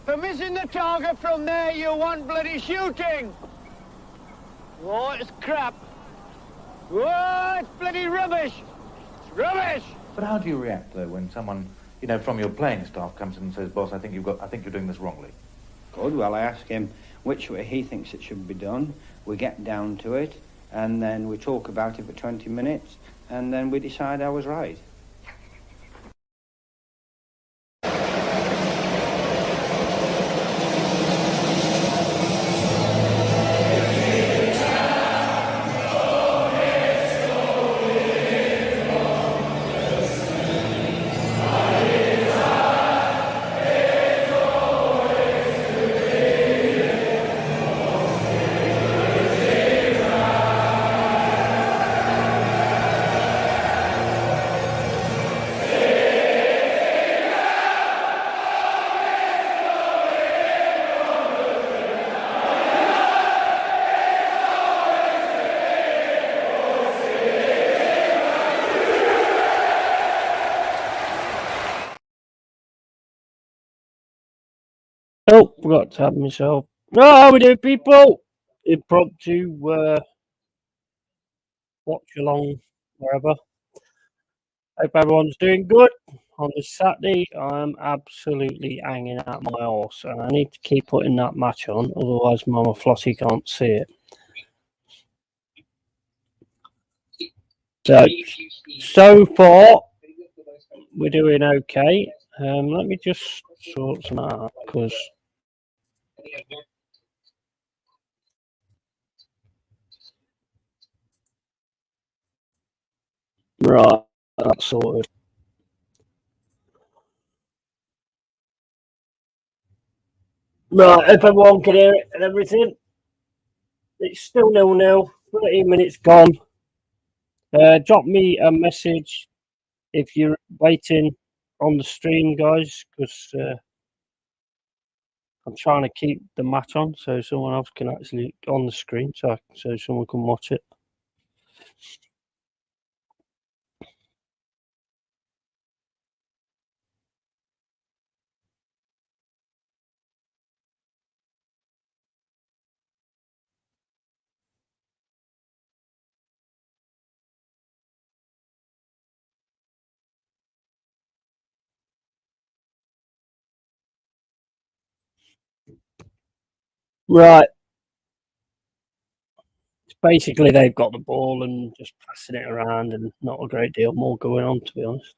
For missing the target from there, you want bloody shooting. Oh, it's crap. Oh, it's bloody rubbish. It's rubbish. But how do you react, though, when someone, you know, from your playing staff comes in and says, boss, I think you're doing this wrongly? Good. Well, I ask him which way he thinks it should be done. We get down to it, and then we talk about it for 20 minutes, and then we decide I was right. Oh, forgot to have myself. No, we do, people. Impromptu watch along wherever. Hope everyone's doing good. On this Saturday, I'm absolutely hanging out my horse, and I need to keep putting that match on, otherwise Mama Flossie can't see it. So far, we're doing okay. Let me just sort some out, because right, that's sorted. Right, if everyone can hear it and everything, it's still 0-0, 13 minutes gone. Drop me a message if you're waiting on the stream, guys, because I'm trying to keep the match on so someone else can actually on the screen, so someone can watch it. Right. Basically, they've got the ball and just passing it around, and not a great deal more going on, to be honest.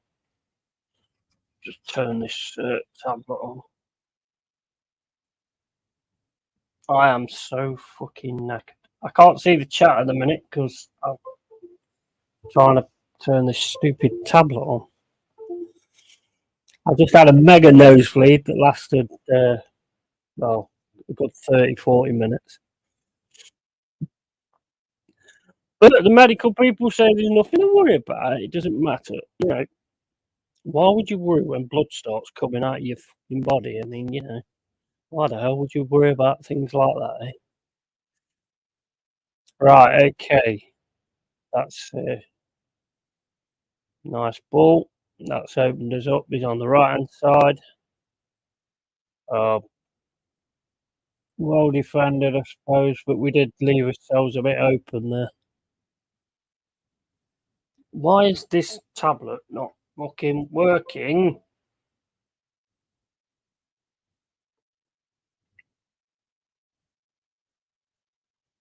Just turn this tablet on. I am so fucking knackered. I can't see the chat at the minute because I'm trying to turn this stupid tablet on. I just had a mega nosebleed that lasted, well, a good 30-40 minutes. But the medical people say there's nothing to worry about. It doesn't matter. You know, why would you worry when blood starts coming out of your fucking body? I mean, you know, why the hell would you worry about things like that, eh? Right, okay. That's a nice ball. That's opened us up. He's on the right-hand side. Well defended, I suppose, but we did leave ourselves a bit open there. Why is this tablet not fucking working?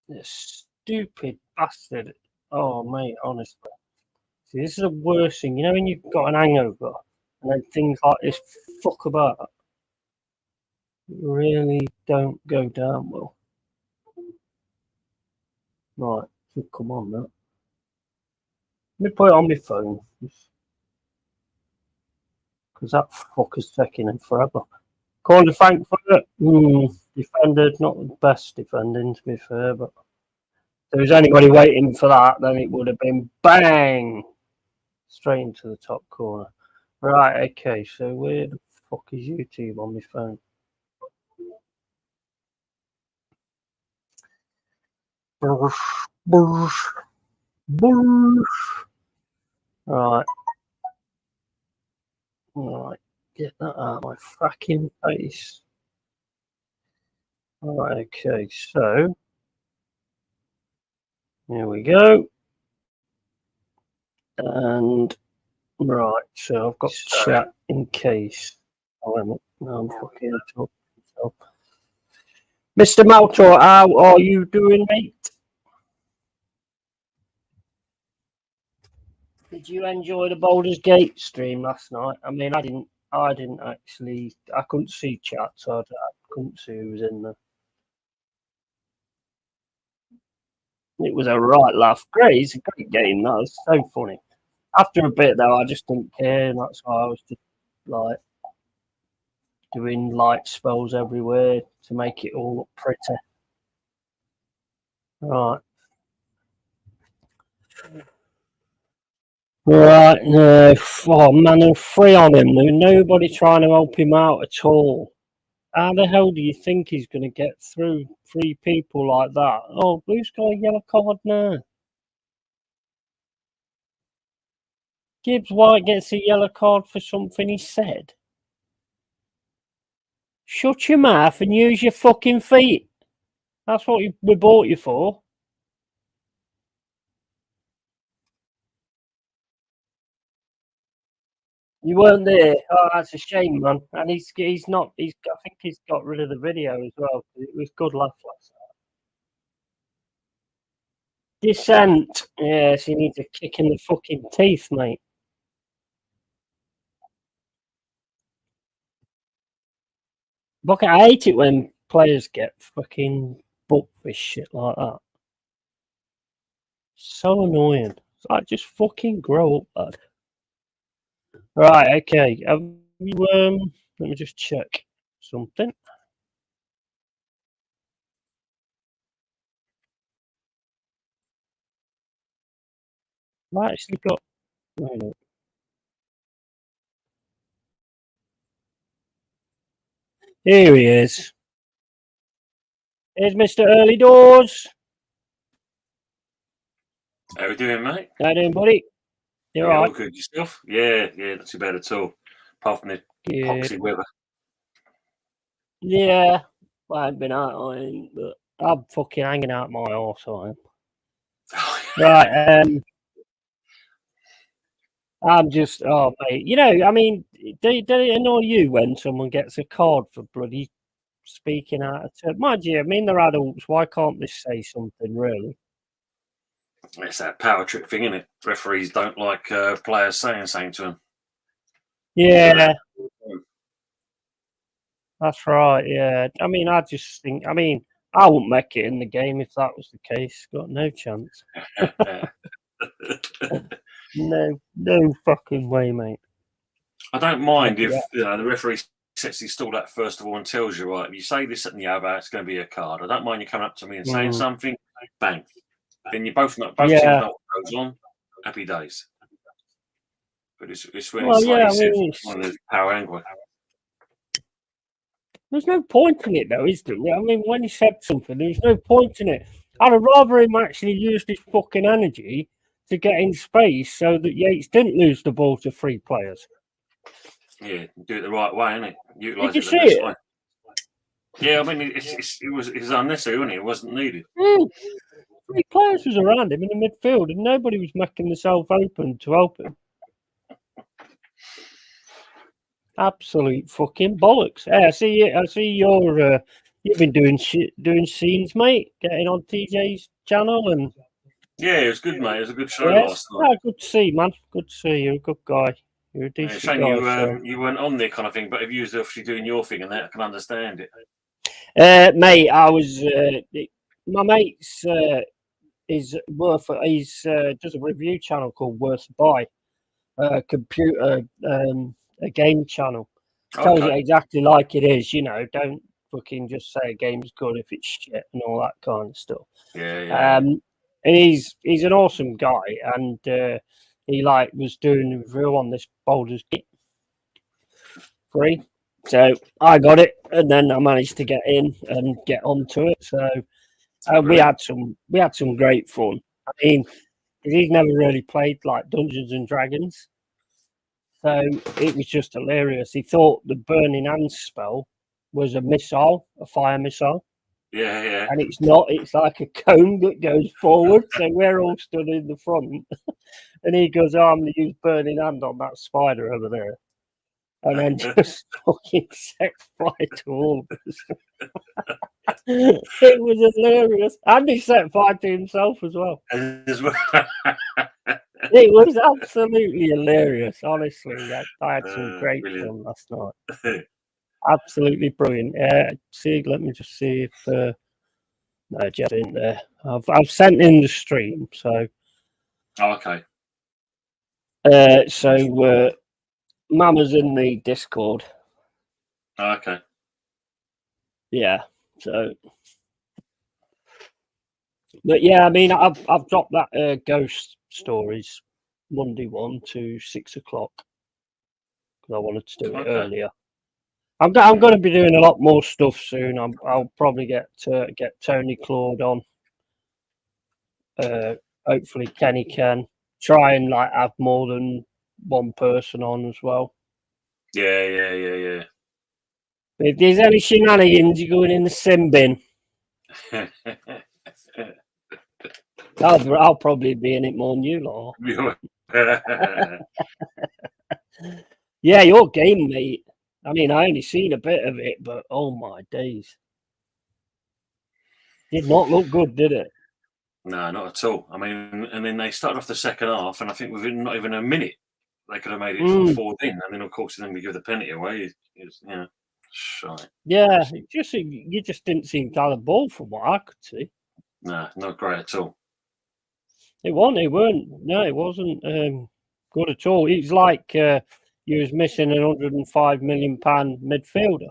This stupid bastard. Oh, mate, honestly. See, this is the worst thing. You know when you've got an hangover and then things like this fuck about? Really don't go down well. Right, should come on now. Let me put it on my phone. Because that fucker's taking him forever. Corner Frankfurt, defended, not the best defending to be fair, but if there was anybody waiting for that, then it would have been bang! Straight into the top corner. Right, okay, so where the fuck is YouTube on my phone? Right. Right, get that out of my fucking face. Right, okay, so here we go. And right, so I've got chat in case. Oh, no, I'm fucking talking to myself. Mr. Maltor, how are you doing, mate? Did you enjoy the Baldur's Gate stream last night? I mean, I didn't actually. I couldn't see chat, so I couldn't see who was in there. It was a right laugh. Great, it's a great game. That was so funny. After a bit, though, I just didn't care, and that's why I was just like doing light spells everywhere to make it all look pretty. Right. Right, no. Oh, man, there were 3 on him. There was nobody trying to help him out at all. How the hell do you think he's going to get through 3 people like that? Oh, Blue's got a yellow card now. Gibbs White gets a yellow card for something he said. Shut your mouth and use your fucking feet. That's what we bought you for. You weren't there. Oh, that's a shame, man. And he's not. I think he's got rid of the video as well. It was good laugh last night. Descent. Yes, he needs a kick in the fucking teeth, mate. Look, I hate it when players get fucking booked for shit like that. So annoying. It's like, just fucking grow up, lad. Right, okay. Have you, let me just check something. I actually got. Here he is. Here's Mr. Early Doors. How we doing, mate? How you doing, buddy? You all right? All good. Yourself? Yeah, not too bad at all. Apart from the epoxy weather. Yeah, I haven't been out on it, but I'm fucking hanging out my arse on it. Right, I'm just, oh, mate. You know, I mean, do it annoy you when someone gets a card for bloody speaking out of turn? Mind you, I mean, they're adults. Why can't they say something, really? It's that power trip thing, isn't it? Referees don't like players saying something to them. Yeah. That's right, yeah. I mean, I just think, I mean, I wouldn't make it in the game if that was the case. Got no chance. No fucking way, mate. I don't mind if the referee sets his stall out first of all and tells you, right, if you say this and the other, it's going to be a card. I don't mind you coming up to me and saying something, bang. Then you both teams know what goes on. Happy days. But it's when it's one of those power angles. There's no point in it, though, is there? I mean, when he said something, there's no point in it. I'd rather him actually use his fucking energy to get in space so that Yates didn't lose the ball to 3 players. Yeah, do it the right way, innit? Utilise it the best way. Yeah, I mean, it was unnecessary, wasn't it? It wasn't needed. 3 players was around him in the midfield, and nobody was making themselves open to help him. Absolute fucking bollocks. Hey, I see you've been doing scenes, mate. Getting on TJ's channel and. Yeah, it was good, mate. It was a good show last night. Yeah, good to see, man. Good to see. You're a good guy. You're a decent guy. You weren't on there kind of thing, but if you was actually doing your thing and that, I can understand it. Mate, I was. My mate's does a review channel called Worth Buy, computer a game channel. Tells it exactly like it is. You know, don't fucking just say a game's good if it's shit and all that kind of stuff. Yeah. And he's an awesome guy, and he was doing a review on this Baldur's Gate free. So I got it, and then I managed to get in and get onto it. So we had some great fun. I mean, he's never really played like Dungeons and Dragons, so it was just hilarious. He thought the Burning Hands spell was a missile, a fire missile. Yeah. And it's not, it's like a cone that goes forward. So we're all stood in the front. And he goes, oh, I'm going to use burning hand on that spider over there. And then just fucking set fire to all of us. It was hilarious. And he set fire to himself as well. As well. It was absolutely hilarious, honestly. I had some great fun last night. Absolutely brilliant. Let me just see if no, Jeff's in there. I've sent in the stream, so okay. So Mama's in the Discord. Okay. Yeah. So, but yeah, I mean, I've dropped that Ghost Stories Monday one to 6 o'clock because I wanted to do it earlier. I'm going to be doing a lot more stuff soon. I'll probably get Tony Claude on. Hopefully Kenny can try and like have more than one person on as well. Yeah. If there's any shenanigans, you're going in the sin bin. I'll probably be in it more than you lot. Yeah, your game, mate. I mean, I only seen a bit of it, but oh my days. Did not look good, did it? No, not at all. I mean, and then they started off the second half, and I think within not even a minute, they could have made it 4 in. And then, of course, then we give the penalty away. Shite. Yeah, you just didn't seem to have the ball from what I could see. No, not great at all. It wasn't good at all. It was like you was missing an £105 million midfielder.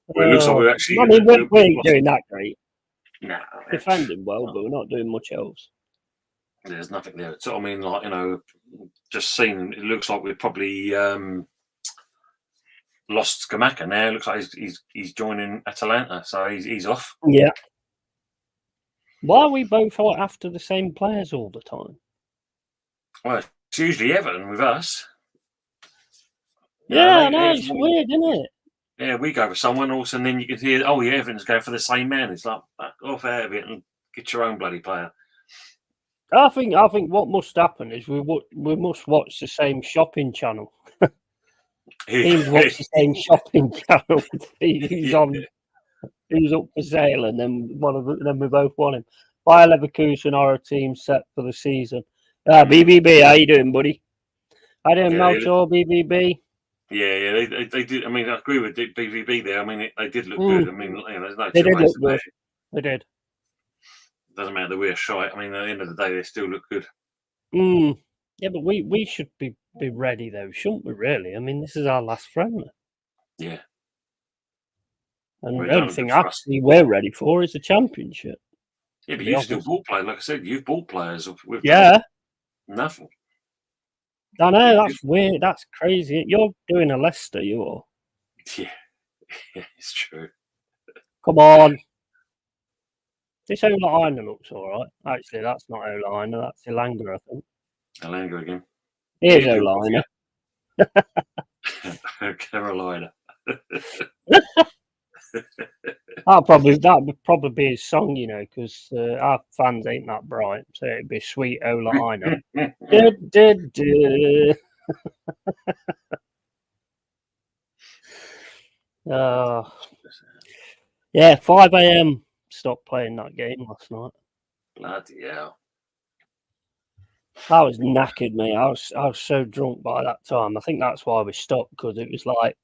Well, it looks like we're actually. I mean, we ain't doing that great. No, defending well, but we're not doing much else. There's nothing there. So I mean, like just seeing. It looks like we're probably lost Skamaka now. It looks like he's joining Atalanta, so he's off. Yeah. Why are we both after the same players all the time? Well, it's usually Everton with us. Yeah, no, it's weird, isn't it? Yeah, we go for someone else, and then you can hear, oh, yeah, Everton's going for the same man. It's like, back off out of it and get your own bloody player. I think what must happen is we must watch the same shopping channel. He's watched the same shopping channel. He's up for sale, and then we both want him. Bayer Leverkusen are a team set for the season. BVB, how you doing, buddy? How you doing, Malchor, BVB? Yeah, they did. I mean, I agree with BVB there. I mean, they did look good. I mean, there's no. They did look good. They did. Doesn't matter that we're shite. I mean, at the end of the day, they still look good. Yeah, but we should be ready though, shouldn't we? Really? I mean, this is our last friendly. Yeah. And the only thing actually we're ready for is the championship. Yeah, but you still bought players. Like I said, you've bought players. Nothing. I know, that's weird. That's crazy. You're doing a Leicester, you are. Yeah, it's true. Come on. This Olaina looks all right. Actually, that's not Olaina. That's Elanga, I think. Elanga again. Here's Olaina. Carolina. That would probably be his song, because our fans ain't that bright. So it'd be Sweet Olaina. Yeah, 5 a.m. Stopped playing that game last night. Bloody hell. I was knackered, mate. I was so drunk by that time. I think that's why we stopped, because it was like,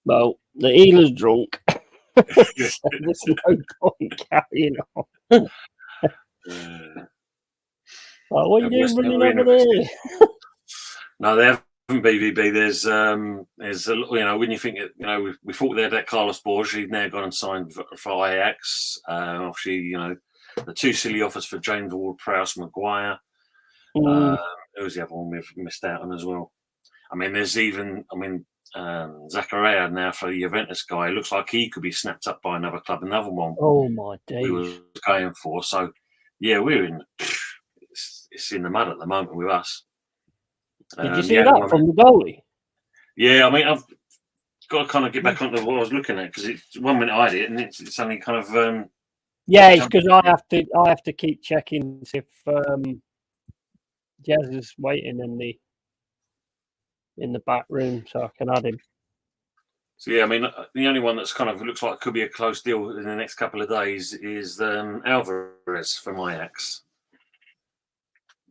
well, the healer's drunk. So there's no point carrying on. What are you doing running over there? No, they haven't BVB. There's when you think we thought they had that Carlos Borges. He's now gone and signed for Ajax. Obviously, the 2 silly offers for James Ward-Prowse, Maguire. Who's the other one we've missed out on as well? I mean, there's even Zakaria now for the Juventus guy. It looks like he could be snapped up by another club. Another one. Oh my days! We were going for. So yeah, we're in. It's in the mud at the moment with us. Did you see that from the goalie? Yeah, I mean, got to kind of get back onto what I was looking at because it's 1 minute I had it and it's only kind of. Yeah, it's because I have to keep checking if Jazz is waiting in the back room so I can add him. So yeah, I mean, the only one that's kind of looks like it could be a close deal in the next couple of days is Alvarez from Ajax.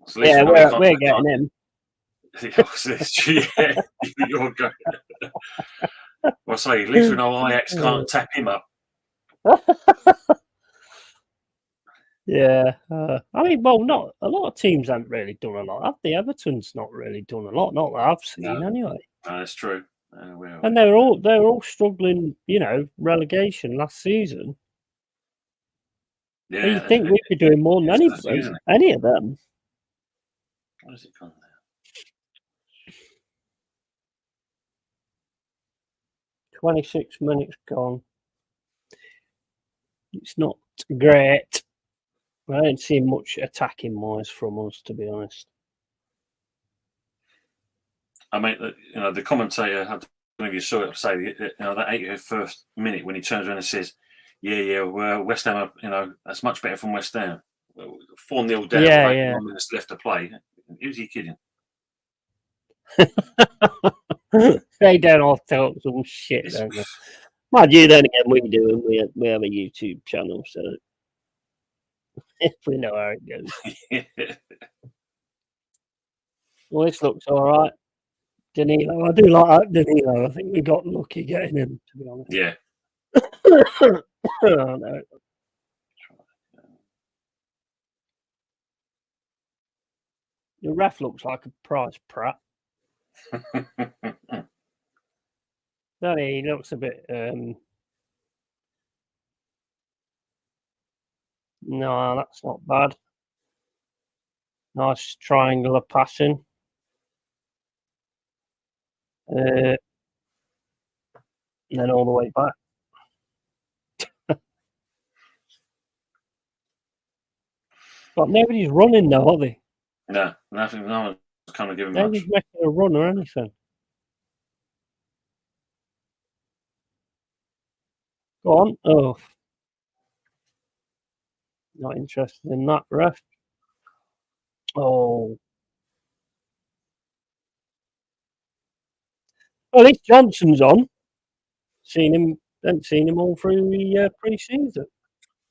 So yeah, we're getting him. Yeah, you're going. Well, I say, at least we know Ajax can't tap him up. Yeah, I mean, well, not a lot of teams haven't really done a lot. Have they? Everton's not really done a lot, not that I've seen anyway. No, that's true. And they're all struggling, relegation last season. Yeah, you think we'd be doing more than any of them? What is it called now? 26 minutes gone. It's not great. I don't see much attacking wise from us, to be honest. I mean, the commentator, I don't know if you saw it, say, that 81st minute when he turns around and says, yeah, well, West Ham, that's much better from West Ham. 4-0 down, with 1 minute left to play. Who's he kidding? They don't all talk some shit, don't they? Mind you, then again, we do, and we have a YouTube channel, so if we know how it goes. Well, this looks all right. Danilo, I do like that Danilo. I think we got lucky getting him, to be honest. Yeah. Oh, no. The ref looks like a prize prat. He looks a bit. No, that's not bad. Nice triangular passing. And then all the way back. But nobody's running though, are they? No, nothing. No one's kind of giving much. Nobody's making a run or anything. Go on. Oh. Not interested in that, ref. Oh. Well, at least Johnson's on. Haven't seen him all through the pre-season.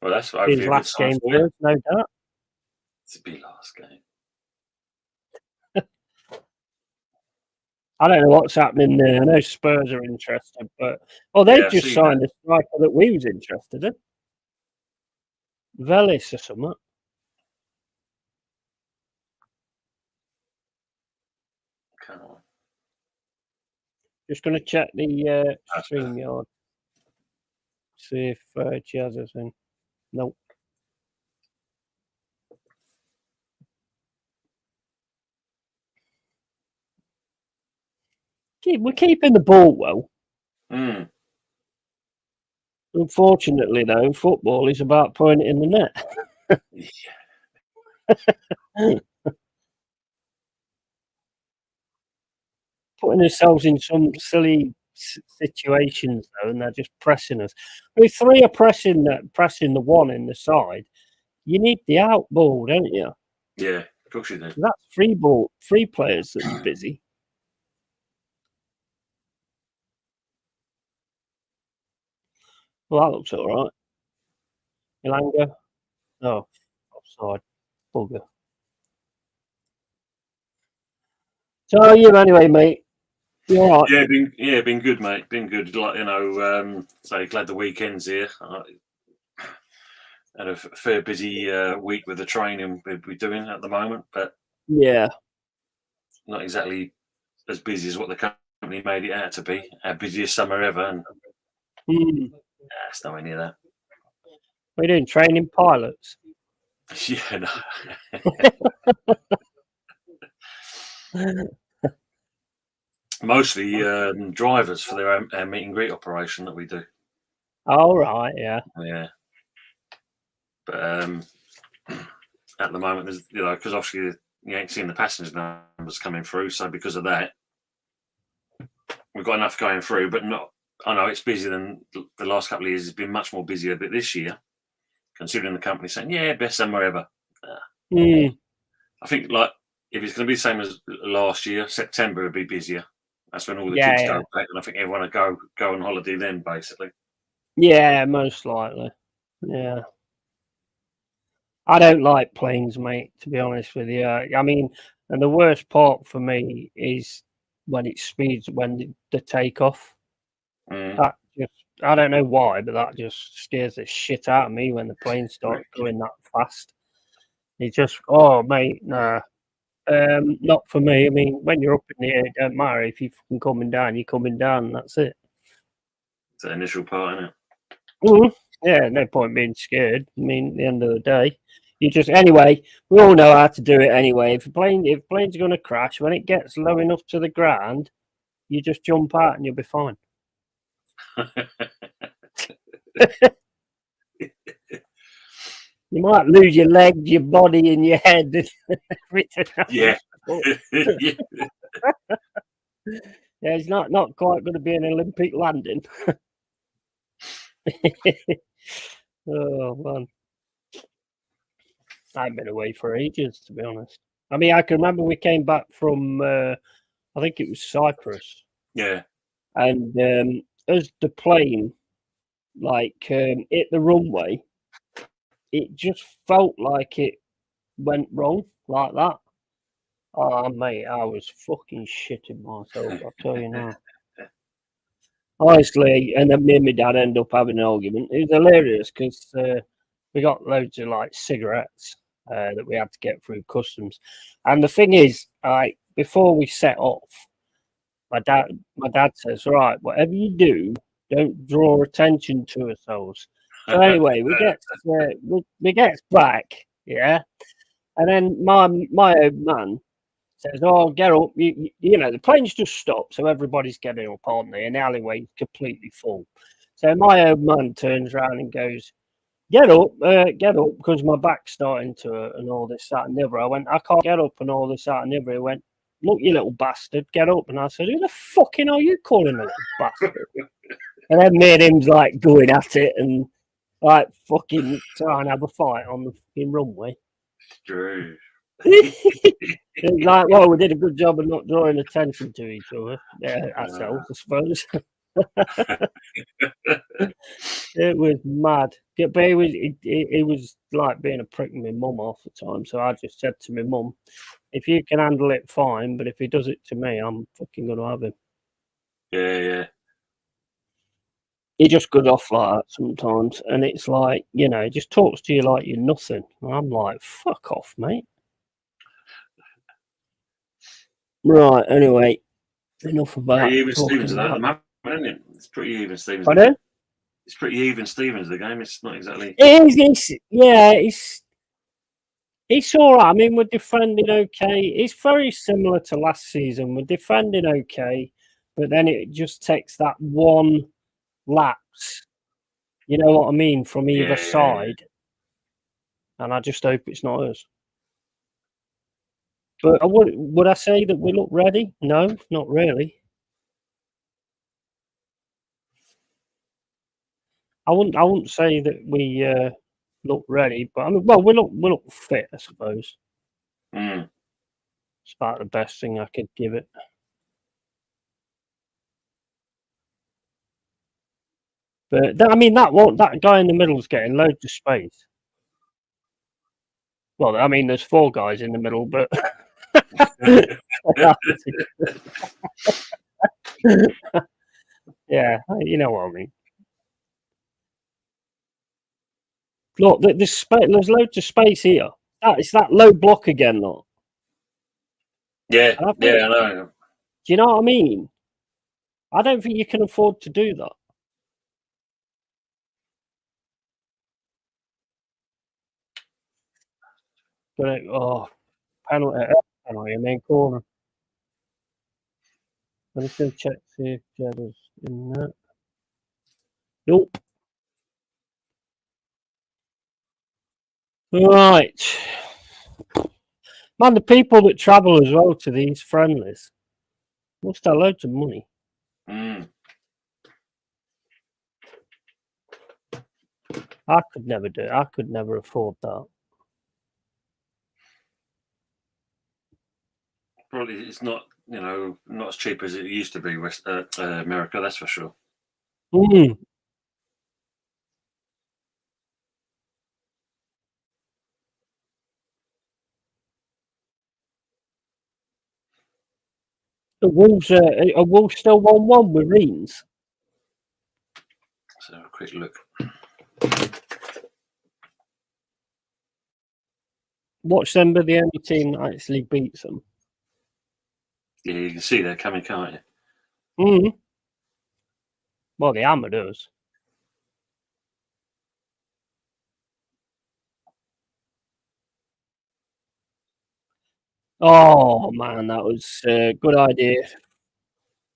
Well, that's his last game here, no doubt. It's a big last game. I don't know what's happening there. I know Spurs are interested, but they've just signed a striker that we was interested in. Velis or something. Come on. Just going to check the StreamYard. See if Jazz is in. Nope. We're keeping the ball well. Mm. Unfortunately, though, football is about putting it in the net. Putting ourselves in some silly situations, though, and they're just pressing us. If three are pressing the one in the side, you need the out ball, don't you? Yeah, of course you do. That's three players that's busy. Well, that looks all right. Ilanga. Oh, offside. Bugger. So how are you anyway, mate? You all right? Yeah, been good, mate. Been good. Like, so glad the weekend's here. Had a fair busy week with the training we're doing at the moment, but yeah, not exactly as busy as what the company made it out to be. Our busiest summer ever, and it's nowhere near that. We're doing training pilots. Yeah, no. Mostly drivers for their meet and greet operation that we do. All right, yeah. Yeah. But at the moment, there's, because obviously you ain't seeing the passenger numbers coming through, so because of that, we've got enough going through, but not I know it's busier than the last couple of years. It's been much more busier, but this year, considering the company saying, yeah, best summer ever. I think, like, if it's going to be the same as last year, September would be busier. That's when all the kids go back, and I think everyone will go on holiday then, basically. Yeah, most likely. Yeah. I don't like planes, mate, to be honest with you. I mean, and the worst part for me is when it speeds, when the takeoff. That just, I don't know why, but that just scares the shit out of me when the planes start going that fast. It just, oh, mate, nah. Not for me. I mean, when you're up in the air, it don't matter. If you're coming down, you're coming down. That's it. It's the initial part, isn't it? Yeah, no point being scared. I mean, at the end of the day, you just anyway. We all know how to do it anyway. If plane's going to crash, when it gets low enough to the ground, you just jump out and you'll be fine. You might lose your legs, your body, and your head. Yeah. Yeah, it's not quite going to be an Olympic landing. Oh man, I've been away for ages, to be honest. I mean, I can remember we came back from, I think it was Cyprus. Yeah. And as the plane, like, hit the runway, it just felt like it went wrong, like that. Oh, mate, I was fucking shitting myself, I'll tell you now. Honestly, and then me and my dad ended up having an argument. It was hilarious because we got loads of, like, cigarettes that we had to get through customs. And the thing is, before we set off, my dad says, right, whatever you do, don't draw attention to ourselves. So anyway, we get back, yeah, and then my old man says, oh, get up, you know, the plane's just stopped, so everybody's getting up, aren't they? And the alleyway's completely full. So my old man turns around and goes, get up, because my back's starting to hurt and all this, that, and the other. I went, I can't get up and all this, that, and the other. He went, look, you little bastard, get up. And I said, who the fucking are you calling a little bastard? And then me and him's like going at it and like fucking trying to have a fight on the fucking runway. True. It's like, well, we did a good job of not drawing attention to each other, ourselves, I suppose. It was mad, but it was like being a prick with my mum half the time. So I just said to my mum, if you can handle it, fine, but if he does it to me, I'm fucking gonna have him. Yeah. He just goes off like that sometimes, and it's like, you know, he just talks to you like you're nothing. And I'm like, fuck off, mate. Right, anyway, enough about pretty even talking Stevens about at the moment, isn't it? It's pretty even Stevens. Pardon? It's pretty even Stevens, the game. It's not exactly... It's all right. I mean, we're defending okay. It's very similar to last season. We're defending okay, but then it just takes that one lapse. You know what I mean? From either side. And I just hope it's not us. But would I say that we look ready? No, not really. I wouldn't say that we look ready, but I mean, well, we look fit, I suppose. It's about the best thing I could give it. But that guy in the middle is getting loads of space. Well, I mean, there's 4 guys in the middle, but yeah, you know what I mean. Look, there's loads of space here. It's that low block again, look. Yeah, I know. Do you know what I mean? I don't think you can afford to do that. Penalty, main corner. I'm just going to check, see if Jedda's in there. Nope. Right. Man, the people that travel as well to these friendlies must have loads of money. I could never do it. I could never afford that. Probably it's not, not as cheap as it used to be, America, that's for sure. Mm. The Wolves are Wolves still 1-1 with Reims? So a quick look. Watch them be the only team that actually beats them. Yeah, you can see they're coming, can't you? Mm. Well, the Hammer does. Oh man, that was a good idea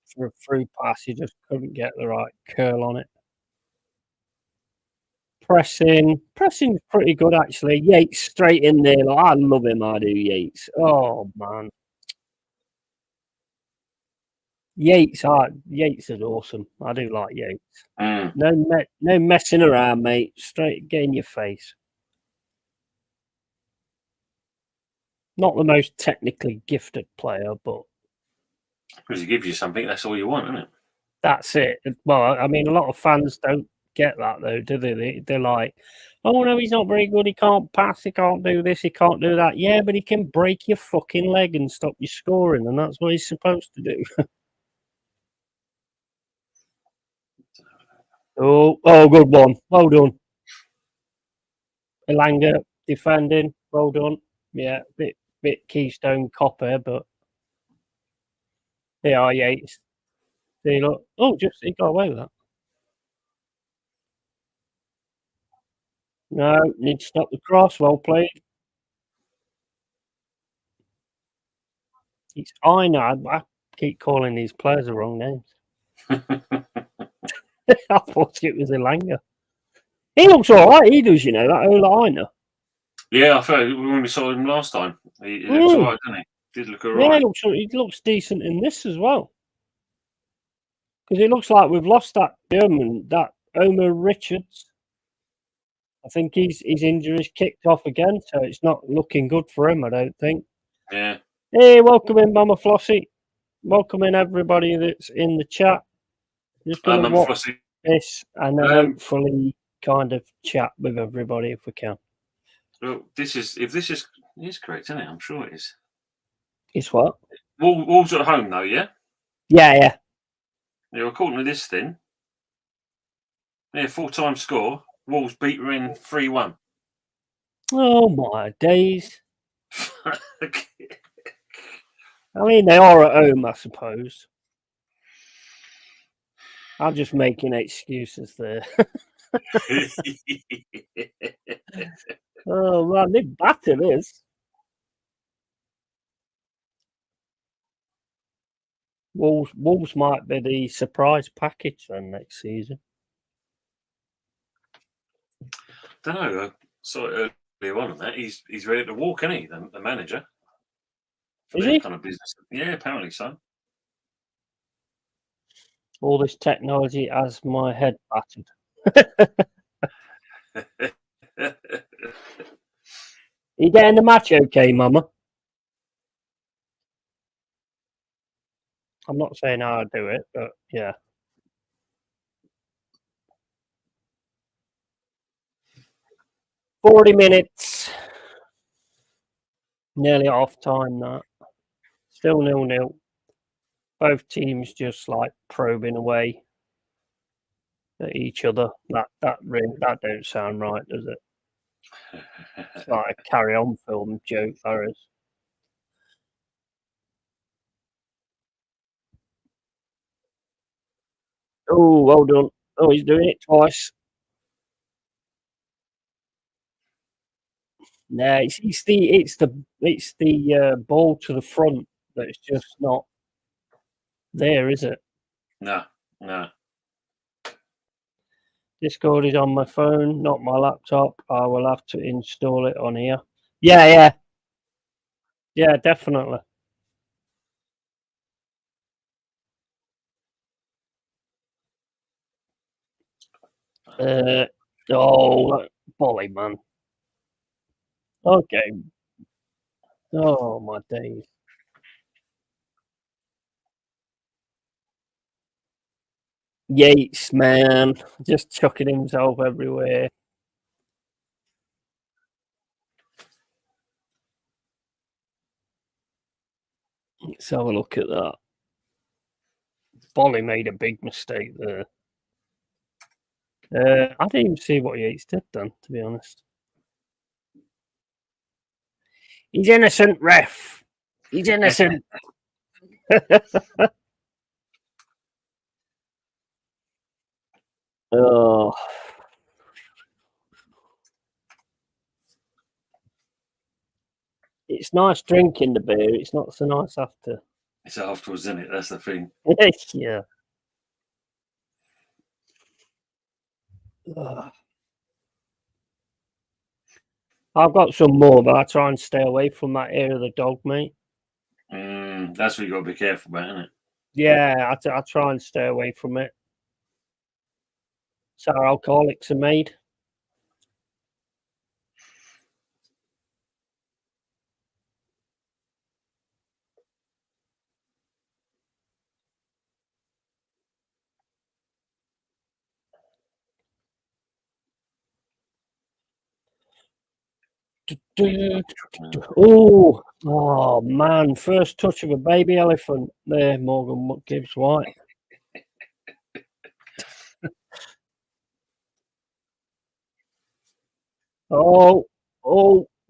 for a through pass. He just couldn't get the right curl on it. Pressing's pretty good actually. Yates straight in there. Like, I love him. I do, Yates. Oh man, Yates is awesome. I do like Yates. Mm. No messing around, mate. Straight get in your face. Not the most technically gifted player, but Because he gives you something, that's all you want, isn't it? that's it. Well, I mean, a lot of fans don't get that though, do they? They're like, oh no, he's not very good. He can't pass. He can't do this. He can't do that. Yeah, but he can break your fucking leg and stop you scoring, and that's what he's supposed to do. Oh, good one. Well done. Elanga defending. Well done. Yeah, bit Keystone Copper, but they are Yates. See, look. Oh, just he got away with that. No, need to stop the cross. Well played. I know. I keep calling these players the wrong names. I thought it was Elanga. He looks all right. He does, that Ola. Yeah, I felt when we saw him last time, he looks all right, doesn't he? Did look all right. Yeah, he looks decent in this as well. Because it looks like we've lost that German, that Omar Richards. I think his injury's kicked off again, so it's not looking good for him, I don't think. Yeah. Hey, welcome in, Mama Flossie. Welcome in everybody that's in the chat. Just going to watch Flossie. this and then hopefully kind of chat with everybody if we can. Well, if this is correct, isn't it? I'm sure it is. It's what? Wolves at home, though, yeah? Yeah. Yeah, according to this thing, full-time score, Wolves beat Rennes 3-1. Oh, my days. I mean, they are at home, I suppose. I'm just making excuses there. Oh, man, they battered this. Wolves might be the surprise package then next season. Don't know. Saw it earlier on that he's ready to walk, isn't he? The manager. Is he? Kind of business. Yeah, apparently so. All this technology has my head battered. You getting the match okay, Mama? I'm not saying how I do it, but yeah. $40 minutes. Nearly half time that. Still 0-0. Both teams just like probing away at each other. That don't sound right, does it? It's like a Carry On film joke, that is. Oh, well done. Oh, he's doing it twice. No, it's the ball to the front that's just not there, is it? No. Discord is on my phone, not my laptop. I will have to install it on here. Yeah, definitely. Oh, Bolly, man. Okay. Oh, my days. Yates, man. Just chucking himself everywhere. Let's have a look at that. Bolly made a big mistake there. I didn't even see what Yates did then, to be honest. He's innocent, ref. He's innocent. Oh. It's nice drinking the beer. It's not so nice after. It's afterwards, isn't it? That's the thing. Yeah. I've got some more, but I try and stay away from that area of the dog, mate. That's what you got to be careful about, isn't it? Yeah, I try and stay away from it. So our alcoholics are made. Oh man! First touch of a baby elephant there, Morgan Gibbs White. Oh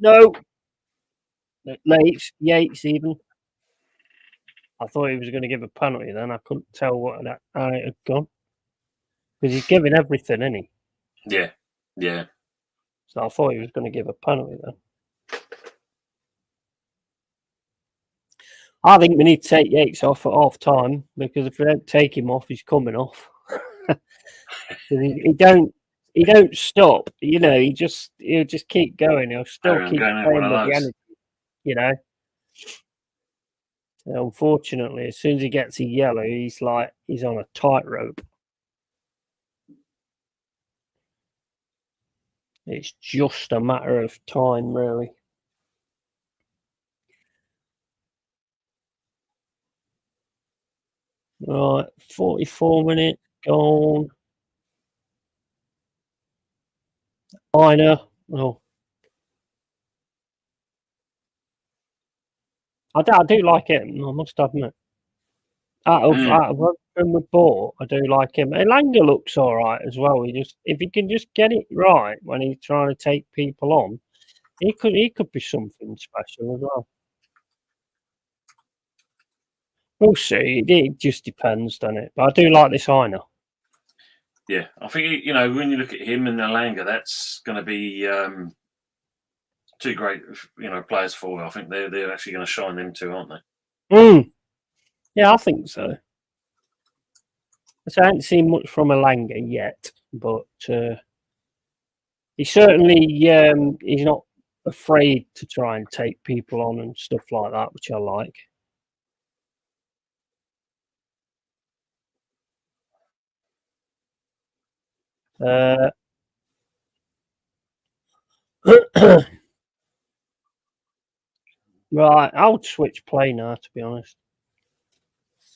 no! Yates even. I thought he was going to give a penalty. Then I couldn't tell how it had gone because he's giving everything, isn't he? Yeah. So I thought he was going to give a penalty then. I think we need to take Yates off at half time because if we don't take him off, he's coming off. he don't stop. You know, he'll just keep going. He'll still keep playing with the energy. You know. So unfortunately, as soon as he gets a yellow, he's on a tightrope. It's just a matter of time, really. Right, 44 minutes gone. I know. Oh. I do like him, I must admit. Out of everything we bought, I do like him. Elanga looks all right as well. If he can just get it right when he's trying to take people on, he could be something special as well. We'll see. It just depends, doesn't it? But I do like this Aina. Yeah, I think when you look at him and Elanga, that's going to be two great players for. I think they're actually going to shine them two, aren't they? Yeah, I think so. So I haven't seen much from Elanga yet, but he certainly he's not afraid to try and take people on and stuff like that, which I like. Right, I would switch play now, to be honest.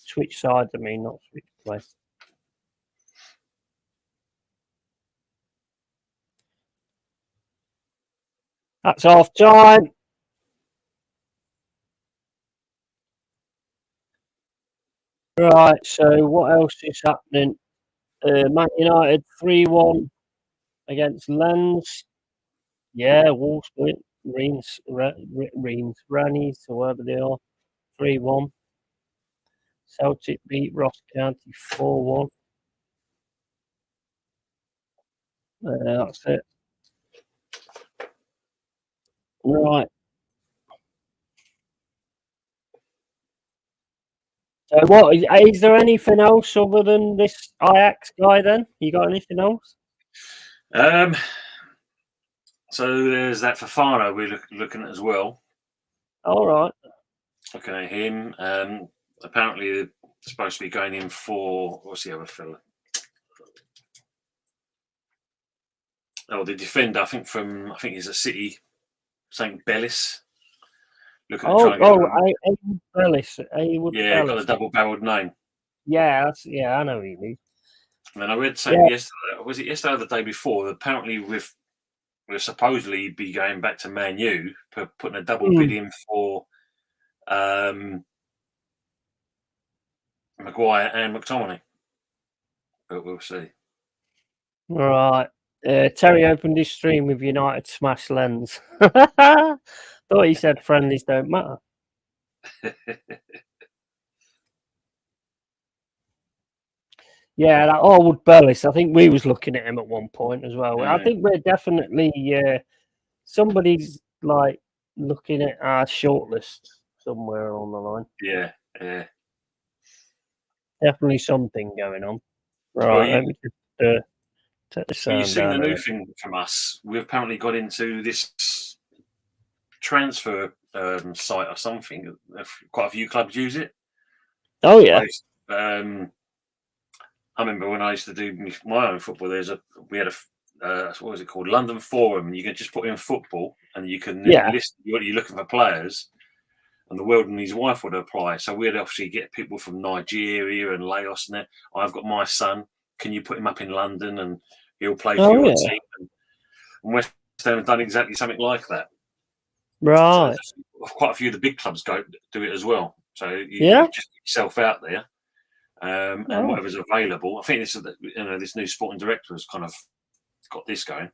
Switch sides, I mean, not switch play. That's half time. Right, so what else is happening? Man United 3-1 against Lens. Yeah, Wolves, Rennes, Rannies, whoever they are, 3-1. Celtic beat Ross County 4-1. That's it. Right. So what is there anything else other than this Ajax guy then? You got anything else? So there's that Fafana we're looking at as well. All right. Looking at him. Apparently they're supposed to be going in for what's the other fella? the defender, I think he's a City, St. Bellis. Looking to Oh, try and get Haywood Bellis. Haywood got Bellis. a double-barreled name. Yeah, I know who you mean. And then I read something yesterday. Was it yesterday or the day before? That apparently, we'll supposedly be going back to Man U, putting a double bid in for Maguire and McTominay. But we'll see. Right. Terry opened his stream with United smash lens. Thought he said friendlies don't matter. Yeah, that Haywood Bellis. I think we was looking at him at one point as well. I think we're definitely somebody's like looking at our shortlist somewhere along the line. Yeah. Definitely something going on. Right. Well, let me just take the sound you've seen down the new a bit. thing from us. We've apparently got into this transfer site or something. Quite a few clubs use it. Oh yeah. I remember when I used to do my own football. We had a what was it called? London Forum, and you can just put in football, and you can list what you're looking for players, and the World and his wife would apply. So we'd obviously get people from Nigeria and Laos, and there. I've got my son. Can you put him up in London, and he'll play for your team? And West Ham have done exactly something like that. Right. So quite a few of the big clubs do it as well. So you just get yourself out there. And whatever's available. I think this new sporting director has kind of got this going.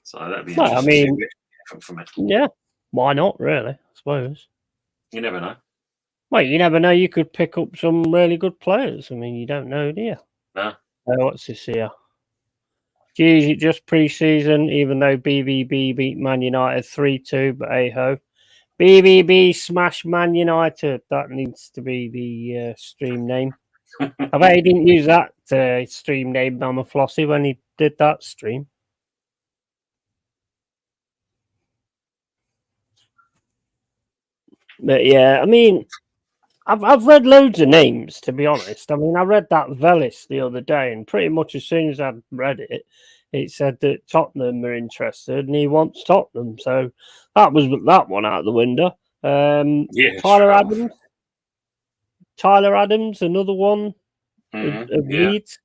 So that'd be interesting. From it. Yeah, why not? Really, I suppose. You never know. Well, you never know. You could pick up some really good players. I mean, you don't know, do you? No. What's this here? Geez, just pre-season, even though BVB beat Man United 3-2, but hey-ho. BVB smash Man United. That needs to be the stream name. I bet he didn't use that stream name, Mama Flossie, when he did that stream. But yeah, I mean, I've read loads of names, to be honest. I mean, I read that Velis the other day, and pretty much as soon as I'd read it, it said that Tottenham are interested, and he wants Tottenham. So that was that one out the window. Tyler Adams, another one of Leeds.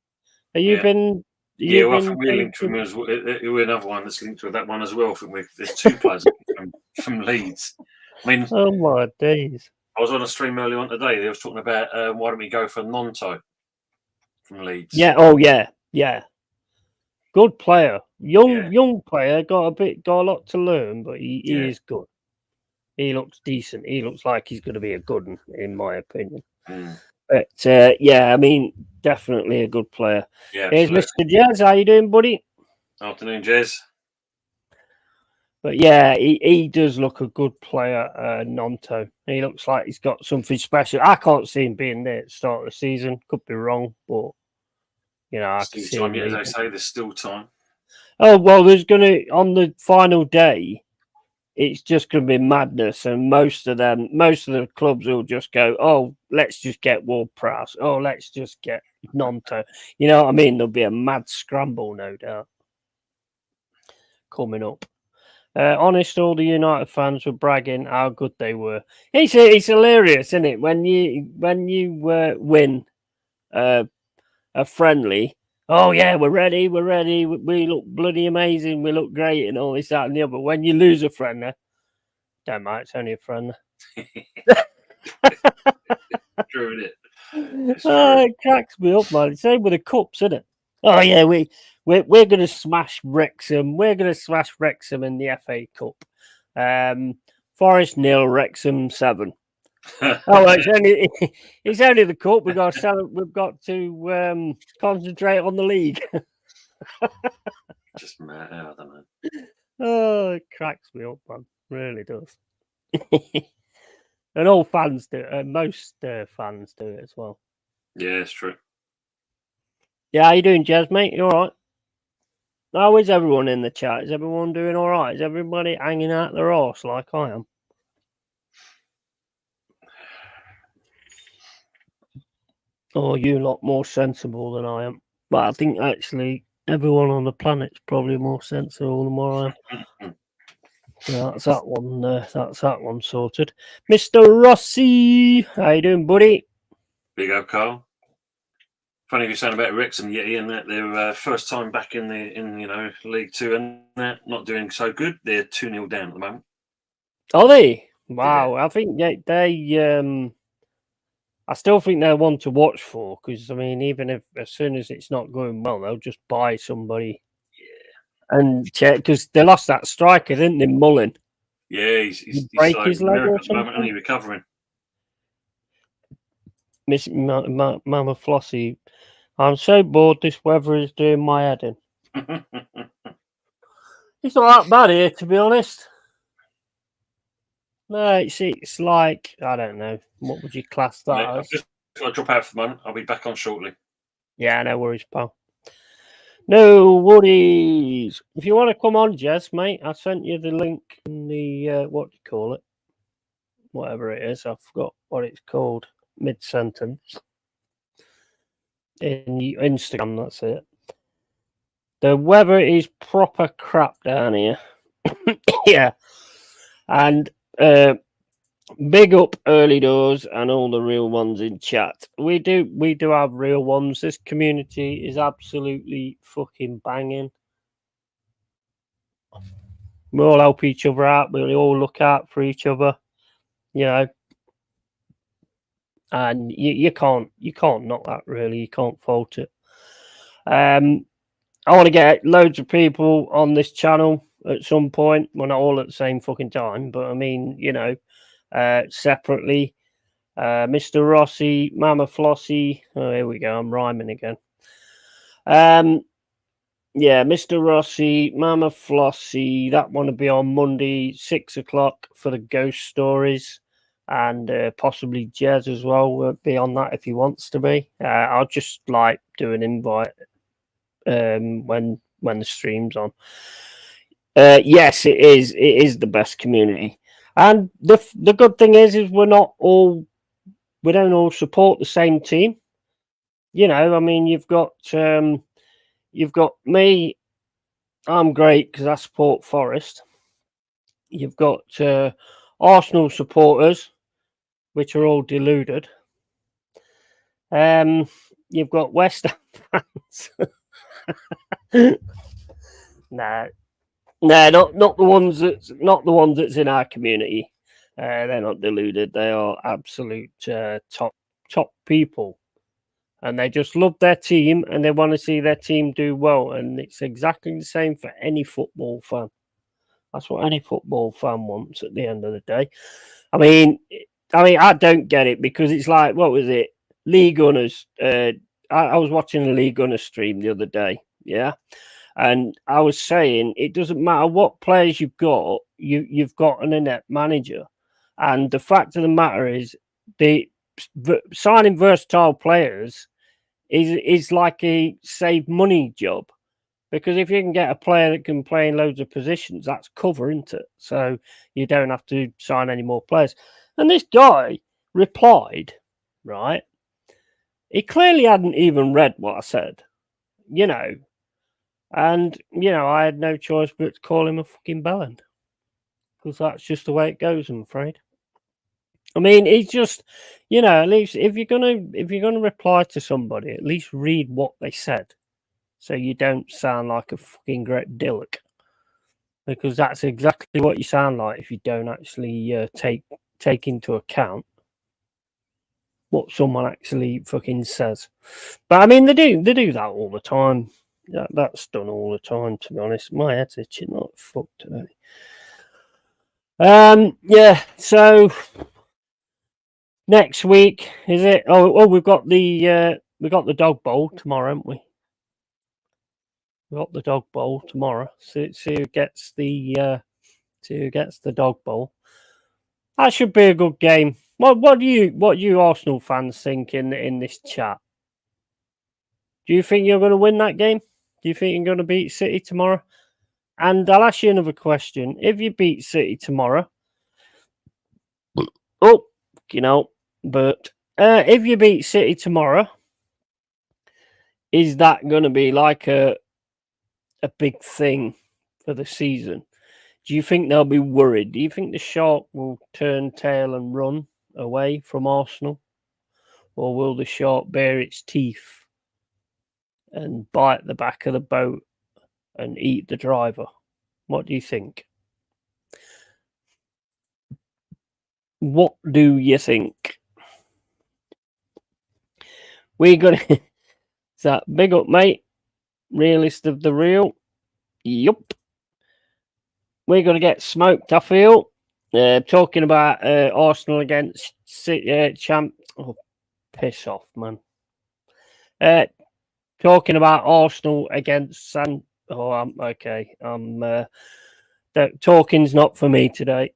Have you been? I think we're linked from we're another one that's linked with that one as well. I think there's two players from Leeds. I mean, oh my days! I was on a stream earlier on today. They was talking about why don't we go for Nonto from Leeds? Yeah. Oh yeah. Yeah. Good player, young player. Got a lot to learn, but he is good. He looks decent. He looks like he's going to be a good one, in my opinion. But I mean, definitely a good player. Yeah, here's Mr. Jez. How you doing, buddy? Afternoon, Jez. But yeah, he does look a good player, Nonto. He looks like he's got something special. I can't see him being there at the start of the season. Could be wrong, but I can see him. As I say, there's still time. Oh well, there's on the final day. It's just going to be madness, and most of the clubs will just go, "Oh, let's just get Ward-Prowse. Oh, let's just get Nonto." You know what I mean? There'll be a mad scramble, no doubt, coming up. Honest, all the United fans were bragging how good they were. It's hilarious, isn't it? When you win a friendly. Oh yeah, we're ready. We look bloody amazing. We look great, and all this, that, and the other. When you lose a friendly, don't mind, it's only a friendly. True, isn't it? It cracks me up, man. Same with the cups, isn't it? Oh yeah, we're going to smash Wrexham. We're going to smash Wrexham in the FA Cup. Forest 0, Wrexham 7. It's only the cup. We've got to concentrate on the league. Just mad, I don't know. Oh, it cracks me up, man. Really does. And all fans do it. Most fans do it as well. Yeah, it's true. Yeah, how you doing, Jez, mate? You all right? How is everyone in the chat? Is everyone doing all right? Is everybody hanging out their arse like I am? Or are you a lot more sensible than I am? But I think actually everyone on the planet's probably more sensible than what I am. So that's that one. That's that one sorted. Mr. Rossi, how you doing, buddy? Big up, Carl. Funny you saying about Rex and Yeti and that they're first time back in League Two and that not doing so good. They're 2-0 down at the moment. Are they? Wow, yeah. I think they I still think they're one to watch for because I mean, even if as soon as it's not going well, they'll just buy somebody. Yeah, and check because they lost that striker, didn't they, Mullen? Yeah, he's break his leg or something. Moment, and he's recovering. Miss Mama Flossie, I'm so bored. This weather is doing my head in. It's not that bad here, to be honest. No, it's like I don't know. What would you class that as? I've just got to drop out for the moment. I'll be back on shortly. Yeah, no worries, pal. No worries. If you want to come on, Jez, mate, I sent you the link in the what do you call it? Whatever it is, I forgot what it's called. Mid-sentence. In Instagram, that's it. The weather is proper crap down here. Yeah. And big up early doors and all the real ones in chat. We do have real ones. This community is absolutely fucking banging. We all help each other out. We all look out for each other, you know. And you can't knock that really. You can't fault it. I want to get loads of people on this channel at some point. Well, not all at the same fucking time, but I mean, you know, separately. Mr. Rossi, Mama Flossie. Oh, here we go. I'm rhyming again. Yeah, Mr. Rossi, Mama Flossie. That one will be on Monday, 6 o'clock for the ghost stories. And possibly Jez as well will be on that if he wants to be. I'll just like do an invite when the stream's on. Yes, it is. It is the best community, and the good thing is we don't all support the same team. You know, I mean, you've got me. I'm great because I support Forest. You've got Arsenal supporters, which are all deluded. You've got West Ham fans. No, not the ones that's in our community. They're not deluded. They are absolute top people, and they just love their team and they want to see their team do well. And it's exactly the same for any football fan. That's what any football fan wants at the end of the day. I mean, I don't get it because it's like, what was it? League Gunners. I was watching a League Gunners stream the other day. Yeah. And I was saying, it doesn't matter what players you've got an inept manager. And the fact of the matter is, signing versatile players is like a save money job. Because if you can get a player that can play in loads of positions, that's cover, isn't it? So you don't have to sign any more players. And this guy replied, right? He clearly hadn't even read what I said, you know. And, you know, I had no choice but to call him a fucking bellend. Because that's just the way it goes, I'm afraid. I mean, it's just, you know, at least if you're gonna reply to somebody, at least read what they said. So you don't sound like a fucking great dillock. Because that's exactly what you sound like if you don't actually take into account what someone actually fucking says. But I mean, they do that all the time. That's done all the time, to be honest. My head's itching like fuck today. Yeah, so next week, is it? Oh, we've got the dog bowl tomorrow, haven't we? We've got the dog bowl tomorrow. See who gets the dog bowl. That should be a good game. What do you Arsenal fans think in this chat? Do you think you're going to win that game? Do you think you're going to beat City tomorrow? And I'll ask you another question. If you beat City tomorrow, if you beat City tomorrow, is that going to be like a a big thing for the season, do you think they'll be worried? Do you think the Shark will turn tail and run away from Arsenal? Or will the Shark bare its teeth and bite the back of the boat and eat the driver? What do you think? What do you think? We're going to... that big up, mate. Realist of the real. Yup. We're going to get smoked, I feel. Talking about Arsenal against champ. Oh, piss off, man. Talking about Arsenal against San. Oh, I'm okay. Talking's not for me today.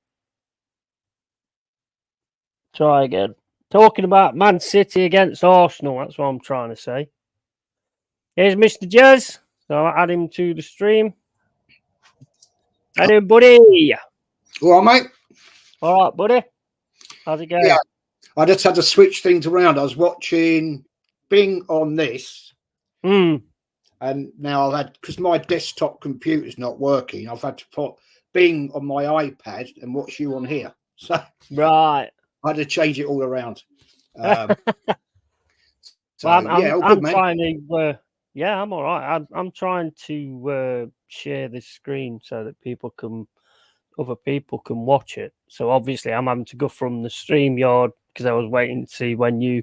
Try again. Talking about Man City against Arsenal. That's what I'm trying to say. Here's Mr. Jazz. So I'll add him to the stream. How you doing, buddy? All right, mate? All right, buddy. How's it going? Yeah, I just had to switch things around. I was watching Bing on this. And now I've had, because my desktop computer's not working, I've had to put Bing on my iPad and watch you on here. So right. I had to change it all around. So, well, I'm good, trying to... yeah, I'm all right. I'm trying to share this screen so that other people can watch it. So obviously, I'm having to go from the StreamYard because I was waiting to see when you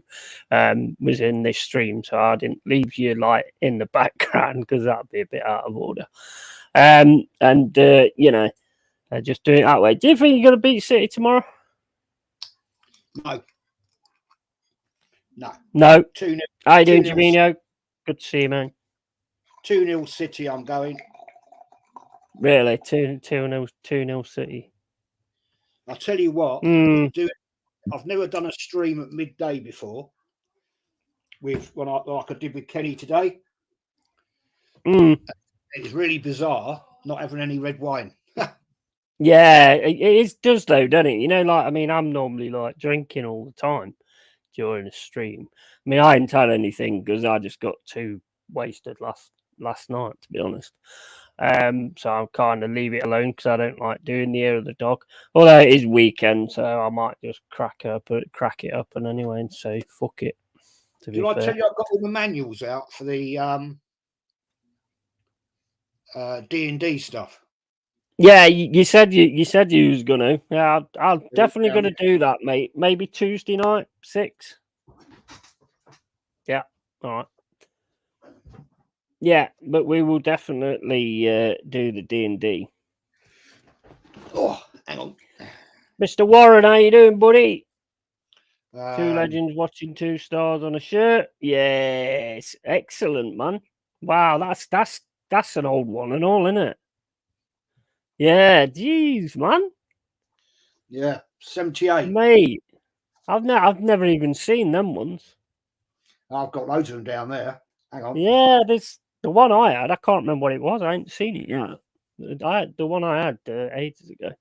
was in this stream, so I didn't leave you like in the background because that'd be a bit out of order. You know, just do it that way. Do you think you're going to beat City tomorrow? No. 2-0. How you doing, Jamino? Good to see you, man. 2-0 City, I'm going. Really? 2-0 City. I'll tell you what, I've never done a stream at midday before like I did with Kenny today. It's really bizarre not having any red wine. Yeah, it does though, doesn't it? You know, like, I mean, I'm normally like drinking all the time during a stream. I mean, I didn't tell anything because I just got too wasted last night, to be honest. So I'm kind of leave it alone because I don't like doing the ear of the dog. Although it is weekend, so I might just crack it up and anyway and say fuck it. Did I tell you I've got all the manuals out for the D&D stuff? Yeah, you said you was gonna. Yeah, I'll definitely gonna do that, mate. Maybe Tuesday night, 6. Yeah, all right. Yeah, but we will definitely do the D&D. Oh, hang on. Mr. Warren, how you doing, buddy? 2 legends watching 2 stars on a shirt. Yes, excellent, man. Wow, that's an old one and all, isn't it? Yeah, geez, man. Yeah, 78. Mate, I've never even seen them ones. I've got loads of them down there. Hang on. Yeah, there's the one I had. I can't remember what it was. I ain't seen it yet. The one I had ages ago.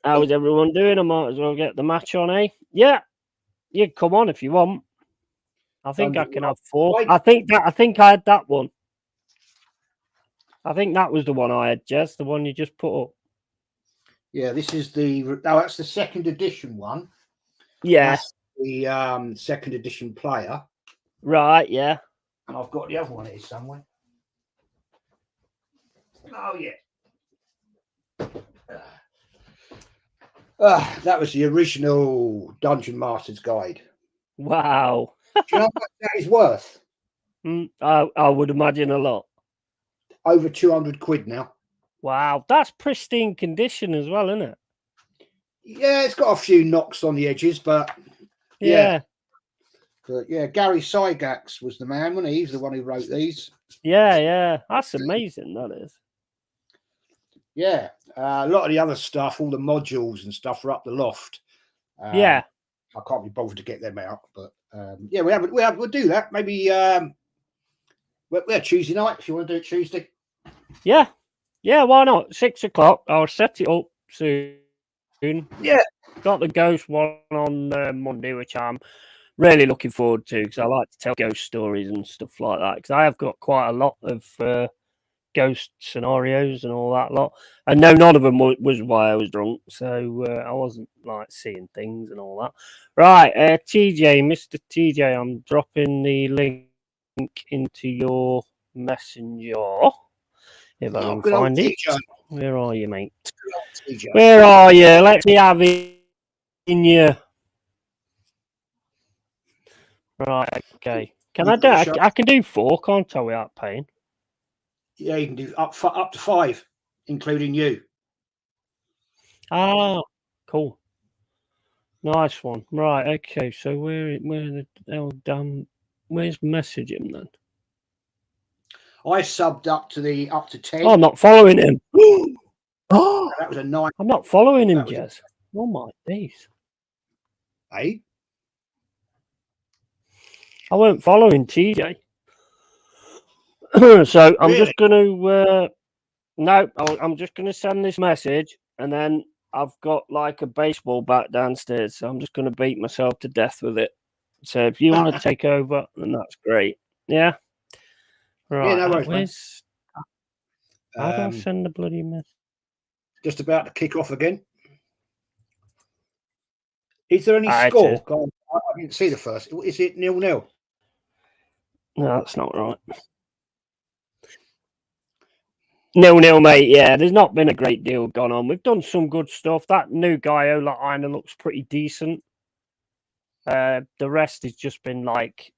How's everyone doing? I might as well get the match on, eh? Yeah, you can come on if you want. I think I can have 4. I think I had that one. I think that was the one I had, Jess. The one you just put up. Yeah, this is that's the 2nd edition one. Yeah, that's the 2nd edition player. Right. Yeah. And I've got the other one here somewhere. Oh yeah. That was the original Dungeon Master's Guide. Wow. Do you know what that is worth? I would imagine a lot. Over 200 quid now. Wow, that's pristine condition as well, isn't it? Yeah, it's got a few knocks on the edges, but yeah. But yeah, Gary Sygax was the man, wasn't he? He's the one who wrote these. Yeah. That's amazing, that is. Yeah. A lot of the other stuff, all the modules and stuff are up the loft. Yeah. I can't be bothered to get them out, but yeah, we'll do that. Maybe we're Tuesday night if you want to do it Tuesday. Yeah, why not? 6 o'clock. I'll set it up soon. Yeah, got the Ghost one on Monday, which I'm really looking forward to, because I like to tell ghost stories and stuff like that, because I have got quite a lot of ghost scenarios and all that lot. And no, none of them was why I was drunk, so I wasn't like seeing things and all that. Right, TJ, Mr. TJ, I'm dropping the link into your messenger if I can find it. Where are you, mate? Where are you? Let me have it in you. Right, okay. Can I do? I can do 4, can't I, without paying? Yeah, you can do up to 5, including you. Ah, cool. Nice one. Right, okay. So where the hell damn? Where's messaging then? I subbed up to 10. Oh, I'm not following him. Oh, that was a 9. I'm not following him, Jez. Oh my days. Hey, I weren't following TJ. So I'm just going to. No, I'm just going to send this message, and then I've got like a baseball bat downstairs, so I'm just going to beat myself to death with it. So if you want to take over, then that's great. Yeah. Right. Yeah, no worries, where's? How do I send the bloody message? Just about to kick off again. Is there any score? I didn't see the first. Is it 0-0? No, that's not right. 0-0, mate. Yeah, there's not been a great deal gone on. We've done some good stuff. That new guy, Ola Aina, looks pretty decent. The rest has just been like...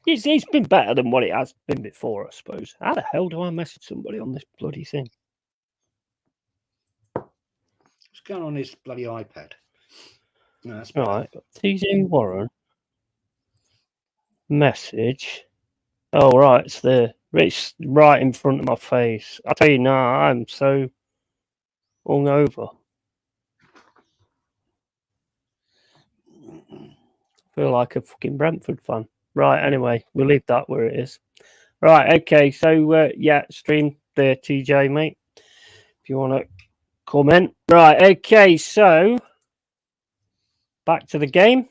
He's been better than what it has been before, I suppose. How the hell do I message somebody on this bloody thing? What's going on this bloody iPad? No, that's all right. TJ Warren. Message. Oh, right. It's there. It's right in front of my face. I tell you now, I'm so hungover. I feel like a fucking Brentford fan. Right, anyway, we'll leave that where it is. Right, okay, so, yeah, stream there, TJ, mate, if you want to comment. Right, okay, so, back to the game.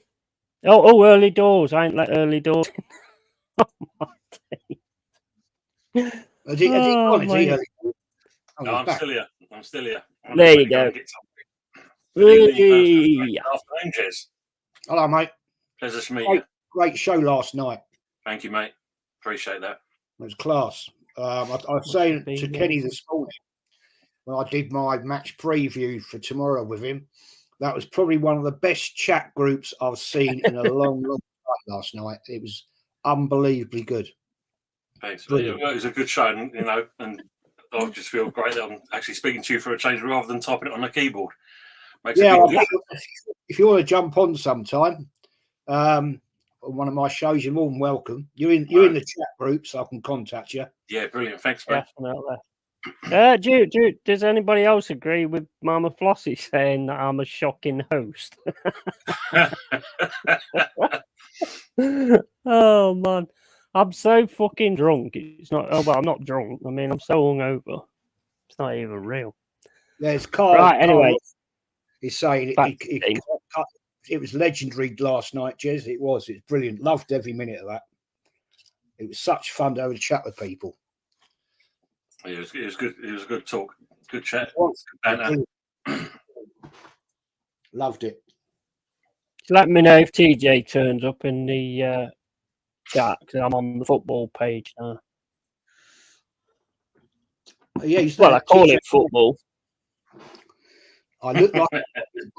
Oh, early doors. I ain't let early doors. Has he gone? No, I'm still here. I'm still here. There you go. Afternoon, Jez. Hello, mate. Pleasure to meet you. Great show last night. Thank you, mate. Appreciate that. It was class. I was saying to Kenny this morning when I did my match preview for tomorrow with him, that was probably one of the best chat groups I've seen in a long time last night. It was unbelievably good. Thanks. Brilliant. It was a good show, and, and I just feel great that I'm actually speaking to you for a change rather than typing it on the keyboard. Makes if you want to jump on sometime, on one of my shows, you're more than welcome. You're in the chat group, so I can contact you. Yeah, brilliant. Thanks, mate. Does anybody else agree with Mama Flossie saying that I'm a shocking host? Oh man, I'm so fucking drunk. It's not. Oh well, I'm not drunk. I mean, I'm so hungover. It's not even real. There's Carl. Right. Anyway, he's saying it was legendary last night, Jez. It was. It's brilliant. Loved every minute of that. It was such fun to have a chat with people. Yeah, it was good. It was a good talk. Good chat. Loved it. Let me know if TJ turns up in the chat, because I'm on the football page now. Yeah, I call it football. I look like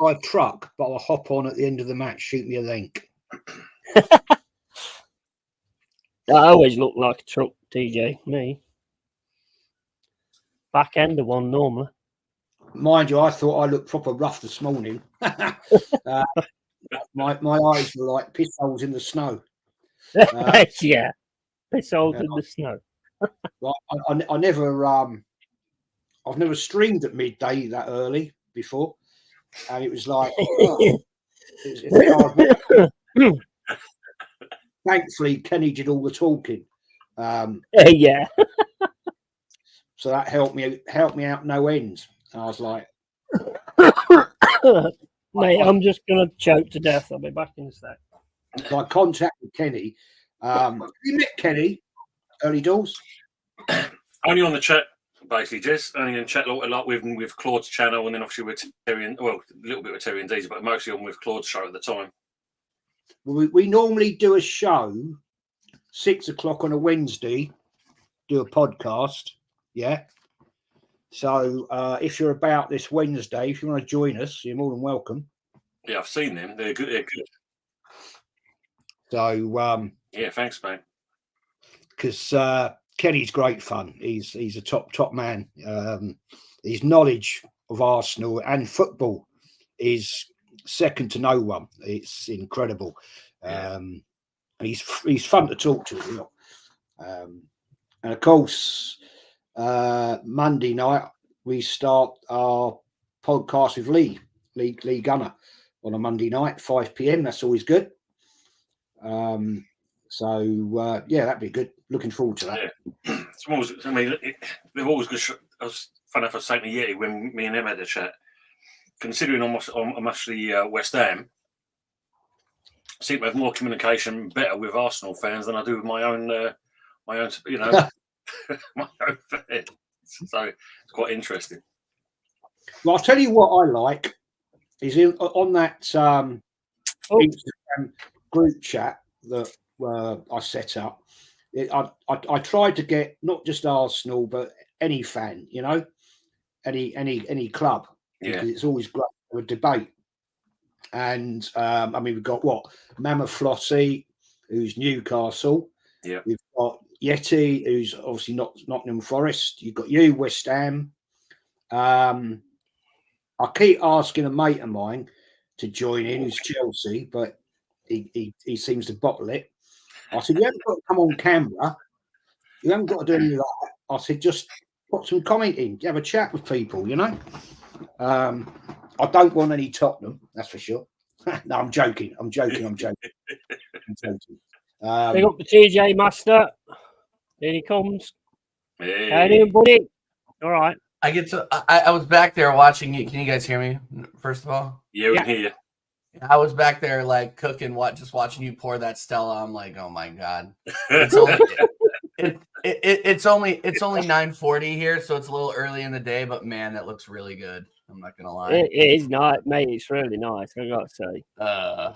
a truck, but I'll hop on at the end of the match, shoot me a link. I always look like a truck, TJ. Me. Back end of one normally. Mind you, I thought I looked proper rough this morning. My eyes were like piss holes in the snow. Yeah, piss holes in the snow. I never, I've never streamed at midday that early before, and it was like, thankfully Kenny did all the talking. Yeah. So that helped me out no ends. And I was like, Mate, I'm just going to choke to death. I'll be back in a sec. So I contacted Kenny. Have you met Kenny, early doors? Only on the chat, basically, Jez. Only in chat a lot with Claude's channel, and then obviously with Terry, well, a little bit with Terry and Deezer, but mostly on with Claude's show at the time. We normally do a show 6 o'clock on a Wednesday, do a podcast. Yeah. So if you're about this Wednesday, if you want to join us, you're more than welcome. Yeah, I've seen them. They're good. They're good. So yeah, thanks, mate. Because Kenny's great fun. He's a top man. His knowledge of Arsenal and football is second to no one. It's incredible. And he's fun to talk to. And of course, Monday night we start our podcast with Lee Gunner on a Monday night, 5 p.m. That's always good. So that'd be good. Looking forward to that. Yeah. They're always good. I was funny enough, I was saying to Yeti when me and him had a chat. Considering I'm actually West Ham, I seem to have more communication better with Arsenal fans than I do with my own my own fans. So it's quite interesting. Well, I'll tell you what I like is on that Instagram group chat that I set up. I tried to get not just Arsenal but any fan, any club. Yeah, it's always great for a debate. And we've got Mama Flossie, who's Newcastle. Yeah, we've got Yeti, who's obviously not Nottingham Forest. You've got you, West Ham. I keep asking a mate of mine to join in, who's Chelsea, but he seems to bottle it. I said, you haven't got to come on camera. You haven't got to do any of that. I said, just put some comment in. Have a chat with people, I don't want any Tottenham, that's for sure. No, I'm joking. I'm joking. Pick up the TJ Master. Here he comes. Hey. How you doing, buddy? All right. I was back there watching you. Can you guys hear me, first of all? Yeah, we can hear you. I was back there like cooking, just watching you pour that Stella. I'm like, oh my God. It's only 9:40 here, so it's a little early in the day, but man, that looks really good. I'm not gonna lie. It is nice, mate. It's really nice, I gotta say. Yeah.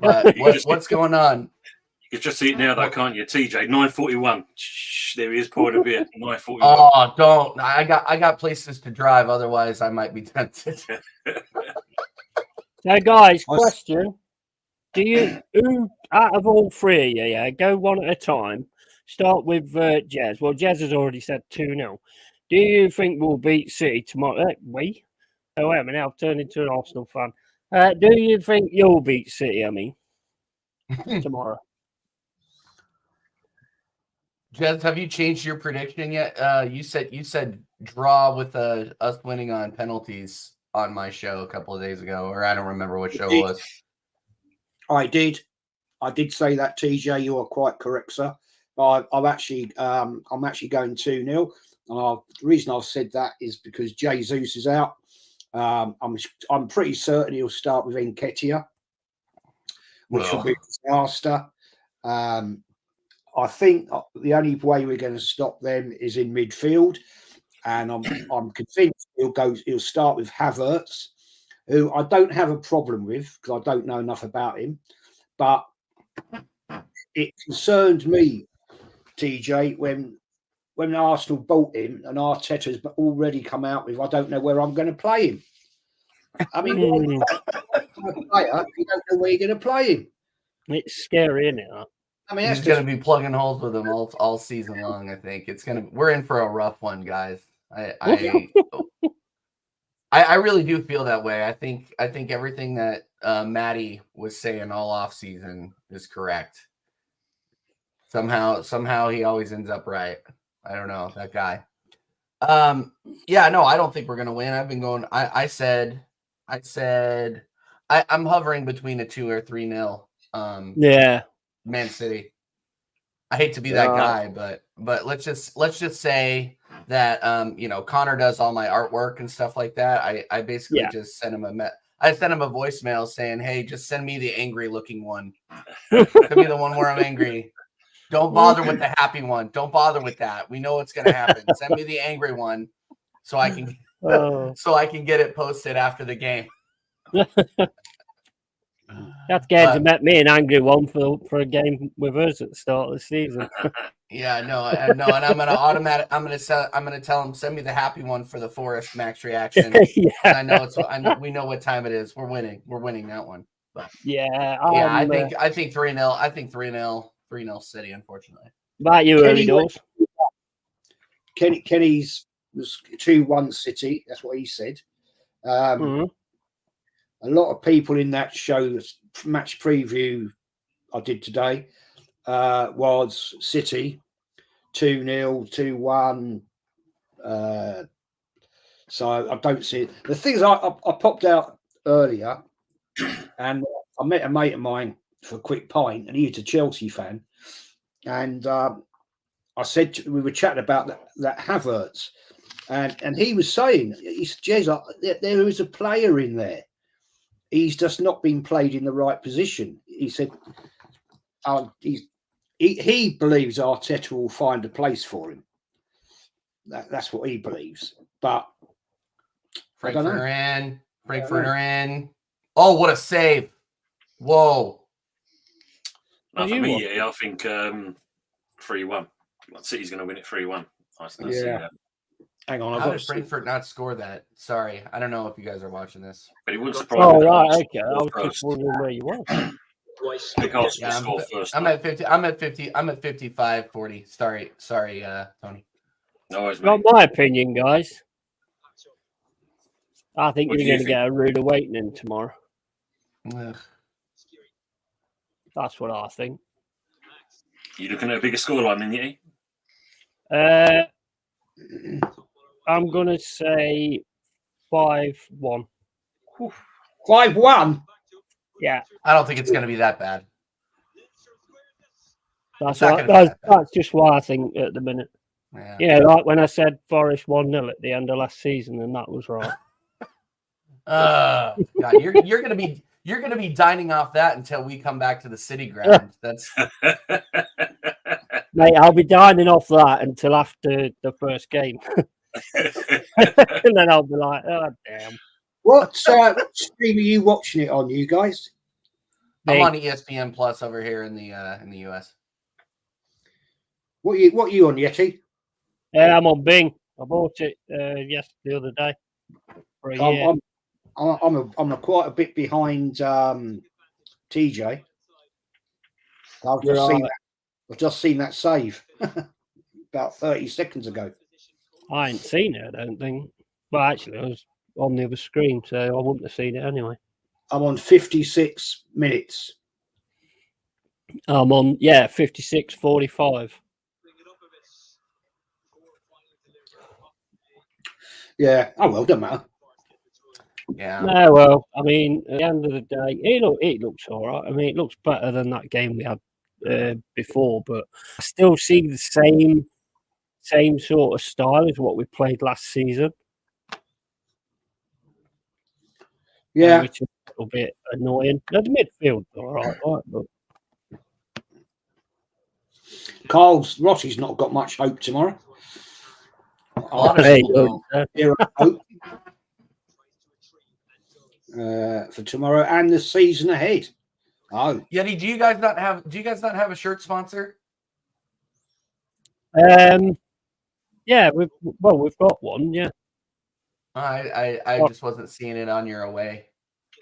But what's going on? You can just see it now, though, can't you? TJ, 9:41. There he is pouring a beer. 9:41. Oh, don't! I got places to drive. Otherwise, I might be tempted. So, guys, question: who out of all three, go one at a time. Start with Jez. Well, Jez has already said 2-0. Do you think we'll beat City tomorrow? We? Oh, wait a minute, I've turned into an Arsenal fan. Do you think you'll beat City? Tomorrow. Jez, have you changed your prediction yet? You said draw with us winning on penalties on my show a couple of days ago, or I don't remember what show it was. I did say that, TJ. You are quite correct, sir. But I'm actually going 2-0. And the reason I've said that is because Jesus is out. I'm pretty certain he'll start with Nketiah, which will be a disaster. I think the only way we're going to stop them is in midfield, and I'm convinced he'll start with Havertz, who I don't have a problem with because I don't know enough about him, but it concerned me, TJ, when Arsenal bought him and Arteta's already come out with, I don't know where I'm going to play him. I mean, you don't know where you're going to play him. It's scary, isn't it? I mean, he's going to be plugging holes with them all season long. I think we're in for a rough one, guys. I really do feel that way. I think everything that Matty was saying all off season is correct. Somehow he always ends up right. I don't know, that guy. Yeah, no, I don't think we're gonna win. I've been going. I said I'm hovering between a 2 or 3-0. Yeah, Man City. I hate to be that guy, but let's just say that Connor does all my artwork and stuff like that. I basically just send him I sent him a voicemail saying, "Hey, just send me the angry looking one. Send me the one where I'm angry. Don't bother with the happy one. Don't bother with that. We know what's gonna happen. Send me the angry one so I can get it posted after the game." That's going to make me an angry one for a game with us at the start of the season. Yeah, no, and I'm gonna tell him, send me the happy one for the Forest max reaction. Yeah. We know what time it is. We're winning that one. But yeah, I think 3-0. I think 3-0 City, unfortunately. About you, early doors. Kenny's was 2-1 City. That's what he said. A lot of people in that show, match preview I did today, was City 2-0, 2-1. So I don't see it. The thing is, I popped out earlier and I met a mate of mine for a quick pint, and he's a Chelsea fan. And I said, we were chatting about that Havertz, and he was saying, he said, Jez, there is a player in there. He's just not been played in the right position. He said he believes Arteta will find a place for him. That's what he believes. But Frankfurt are in. Oh, what a save. Whoa. For me, I think 3-1. City's going to win it 3-1. Yeah. Hang on. How did Frankfurt not score that? Sorry. I don't know if you guys are watching this. But it wouldn't surprise me. Oh, right. Okay. I was just wondering where you were. I'm at 50. I'm at 55-40. Sorry, Tony. No worries, Not my opinion, guys. I think What you're do you going to get a rude awakening tomorrow. Ugh. That's what I think. You looking at a bigger scoreline than you? I'm going to say 5-1. 5-1? Yeah. I don't think it's going to be that bad. That's just what I think at the minute. Yeah, like when I said Forest 1-0 at the end of last season, and that was right. God, you're going to be dining off that until we come back to the City ground. That's Mate, I'll be dining off that until after the first game. And then I'll be like, oh, damn. What stream are you watching it on, you guys? I'm on ESPN Plus over here in the US. What are you on, Yeti? I'm on Bing. I bought it the other day for a year. I'm quite a bit behind TJ. I've just seen that save about 30 seconds ago. I ain't seen it, I don't think. Well, actually, I was on the other screen, so I wouldn't have seen it anyway. I'm on 56 minutes. I'm on, 56:45. Yeah. Oh, well, doesn't matter. Yeah. No, well, I mean, at the end of the day, it looks all right. I mean, it looks better than that game we had before, but I still see the same sort of style as what we played last season. Yeah. Which is a little bit annoying. The midfield, all right, but Rossi's not got much hope tomorrow. For tomorrow and the season ahead. Oh, Yeti, do you guys not have a shirt sponsor? Yeah, we've got one. Yeah. I just wasn't seeing it on your away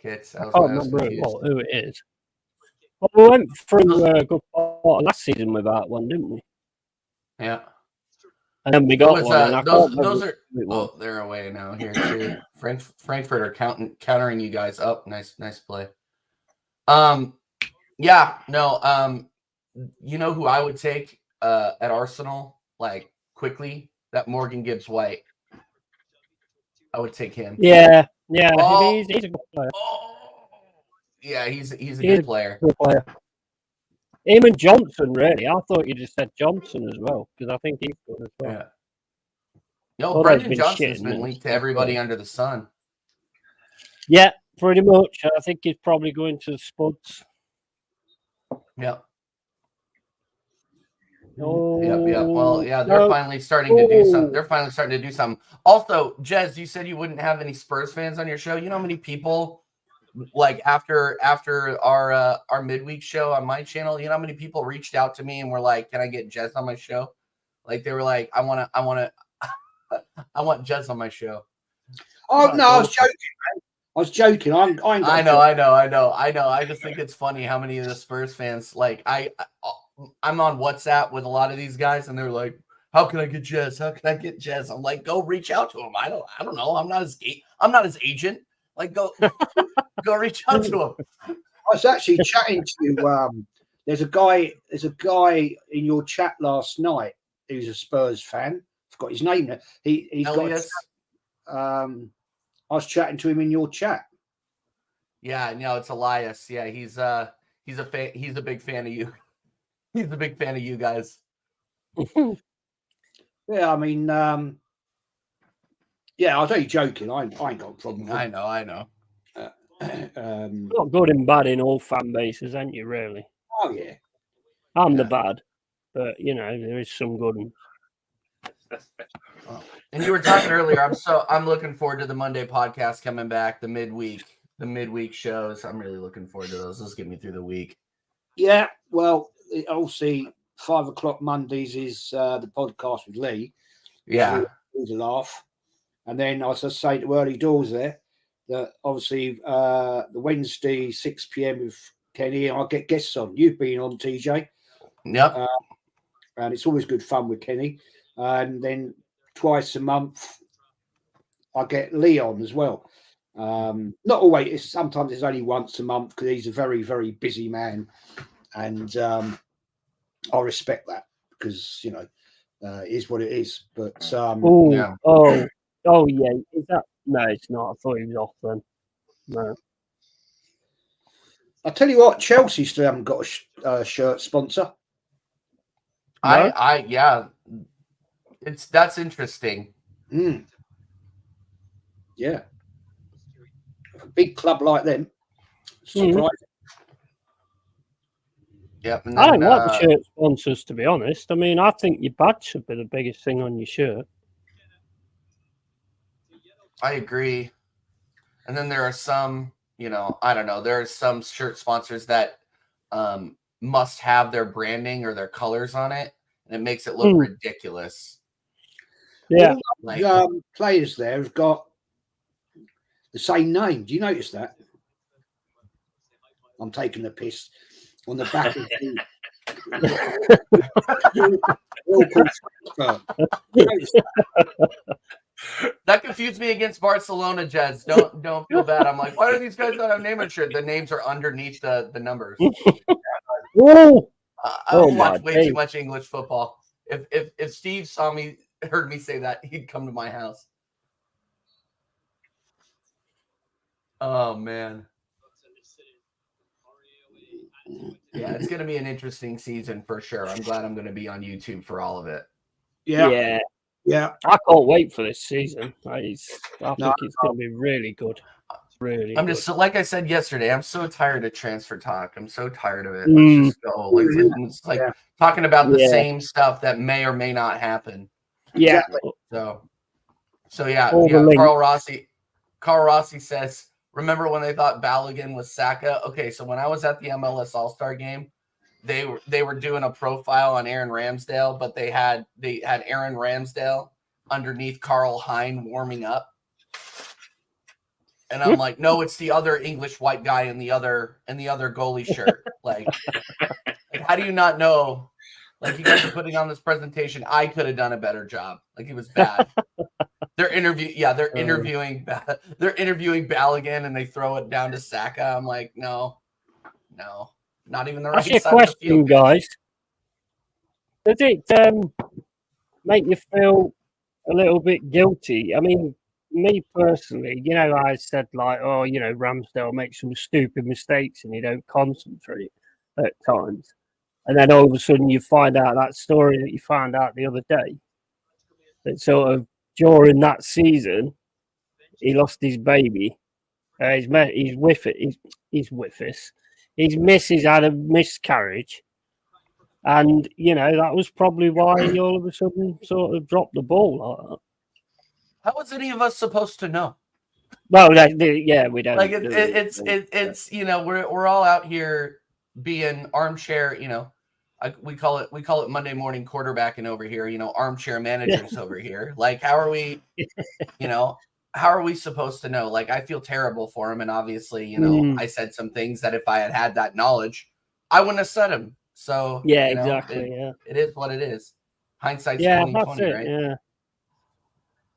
kits. I can't remember who it is. Well, we went through a good part of last season without one, didn't we? Yeah. And then we got one. Those are they're away now. Here too. Frankfurt are countering you guys up. Nice play. You know who I would take at Arsenal like quickly? That Morgan Gibbs White. I would take him. Yeah. He's a good player. Yeah, he's a good player. Good player. Him and Johnson, really. I thought you just said Johnson as well, because I think he's good as well. Yeah. No, Brendan Johnson's been linked to everybody under the sun. Yeah, pretty much. I think he's probably going to the Spuds. Yep. Oh, Yep. Well, yeah, they're finally starting to do something. They're finally starting to do something. Also, Jez, you said you wouldn't have any Spurs fans on your show. You know how many people, like after our midweek show on my channel, you know how many people reached out to me and were like, "Can I get Jez on my show?" Like they were like, "I want Jez on my show." Oh no, I was joking, man. I was joking. I know. I just think it's funny how many of the Spurs fans, like I'm on WhatsApp with a lot of these guys, and they're like, "How can I get Jez? How can I get Jez?" I'm like, "Go reach out to him." I don't know. I'm not his agent. Like, go reach out to him. I was actually chatting to there's a guy in your chat last night who's a Spurs fan. I've got his name there. He's Elias. got I was chatting to him in your chat. Yeah, no, it's Elias. Yeah, he's a big fan of you. He's a big fan of you guys. Yeah, I mean, yeah, I was only joking. I ain't got a problem with it. I know. Not good and bad in all fan bases, ain't you, really? Oh, yeah. I'm the bad, but, there is some good ones. And you were talking earlier, I'm looking forward to the Monday podcast coming back, the midweek shows. I'm really looking forward to those. Those get me through the week. Yeah, well, obviously 5 o'clock Mondays is the podcast with Lee. Yeah. It was a laugh. And then I just say to Early Doors there that obviously the Wednesday 6 p.m. with Kenny, I'll get guests on. You've been on, TJ. Yep. And it's always good fun with Kenny. And then twice a month I get Lee on as well. Not always. Sometimes it's only once a month because he's a very, very busy man. And I respect that because, it is what it is. But yeah. Oh, yeah. Is that? No, it's not. I thought he was off then. No. I'll tell you what, Chelsea still haven't got a shirt sponsor. No? Yeah. That's interesting. Yeah. A big club like them. Surprising. Yep. I don't like the shirt sponsors, to be honest. I mean, I think your badge should be the biggest thing on your shirt. I agree. And then there are some, I don't know, there are some shirt sponsors that must have their branding or their colors on it, and it makes it look ridiculous. Yeah. All players there have got the same name. Do you notice that? I'm taking the piss. On the back of That confused me against Barcelona, Jez. Don't feel bad. I'm like, why do these guys not have name on shirt? The names are underneath the numbers. I watch way too much English football. If Steve heard me say that, he'd come to my house. Oh man. Yeah, it's going to be an interesting season for sure. I'm glad I'm going to be on YouTube for all of it. Yeah. I can't wait for this season. I think it's going to be really good. Really, I'm just like I said yesterday. I'm so tired of transfer talk. I'm so tired of it. Let's just go. It's like talking about the same stuff that may or may not happen. Yeah. So yeah. Carl Rossi says, remember when they thought Balogun was Saka? Okay, so when I was at the MLS All-Star game, they were doing a profile on Aaron Ramsdale, but they had Aaron Ramsdale underneath Carl Hein warming up. And I'm like, no, it's the other English white guy in the other goalie shirt. Like how do you not know? Like, you guys are putting on this presentation. I could have done a better job. Like, it was bad. They're interviewing Balogun, and they throw it down to Saka. I'm like, no, not even the right side of the field. Guys, does it make you feel a little bit guilty? I mean, me personally, I said like, Ramsdale makes some stupid mistakes and you don't concentrate at times. And then all of a sudden you find out that story that you found out the other day. That sort of during that season, he lost his baby He's with it. He's with us. His missus had a miscarriage, and that was probably why he all of a sudden sort of dropped the ball like that. How was any of us supposed to know? Well, yeah, we don't. Like it's we're all out here being armchair. We call it Monday morning quarterbacking over here. Armchair managers over here. Like, how are we? How are we supposed to know? Like, I feel terrible for him, and obviously, I said some things that if I had that knowledge, I wouldn't have said them. So yeah, exactly. It is what it is. Hindsight's 20/20, right? Yeah.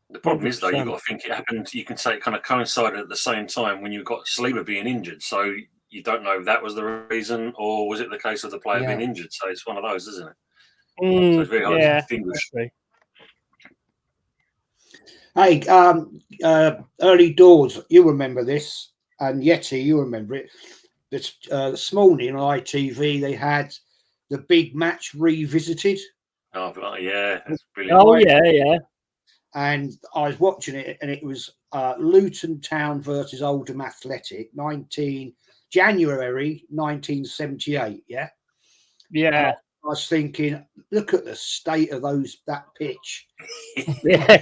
The problem is, though, 100%. you've got to think it happened. You can say it kind of coincided at the same time when you got Saliba being injured. So you don't know if that was the reason, or was it the case of the player being injured? So it's one of those, isn't it? So it's very hard to distinguish. Hey, early doors, you remember this, and Yeti, you remember it. This morning on ITV, they had the big match revisited. Oh, yeah, that's brilliant. Oh, yeah. And I was watching it, and it was Luton Town versus Oldham Athletic, January 1978. Yeah. Yeah. I was thinking, look at the state of that pitch. yeah,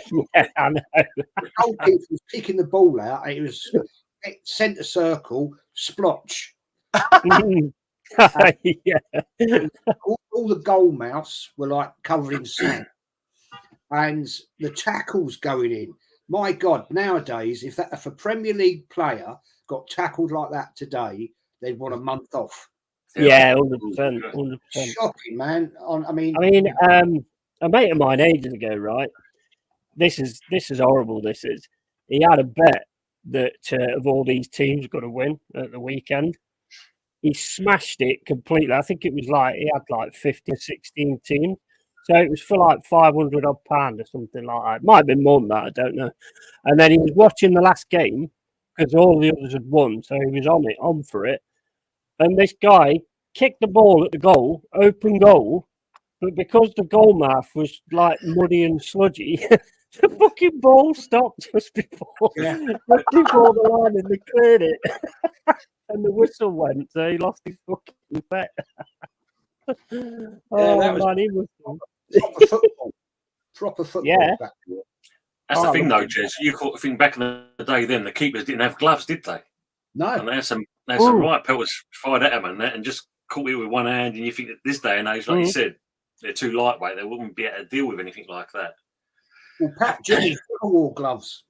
I know. The goalkeeper was kicking the ball out, and it was centre circle, splotch. Yeah. All the goal mouths were like covered in sand. And the tackles going in. My God, nowadays, if a Premier League player got tackled like that today, they'd want a month off. Yeah, 100%. Shocking, man. A mate of mine ages ago, right? This is horrible. This is. He had a bet that of all these teams got to win at the weekend. He smashed it completely. I think it was like he had like 15, 16 teams. So it was for like £500 odd or something like that. It might have been more than that, I don't know. And then he was watching the last game because all the others had won, so he was on for it. And this guy kicked the ball at the goal, open goal, but because the goal mouth was like muddy and sludgy, the fucking ball stopped just before the line and they cleared it. And the whistle went, so he lost his fucking bet. He was proper football. Yeah. That's the thing, though, Jez. You caught the thing back in the day. Then the keepers didn't have gloves, did they? No. And they had some right pelters fired at them and just caught it with one hand. And you think that this day and age, like you said, they're too lightweight. They wouldn't be able to deal with anything like that. Well, Pat Jennings wore gloves,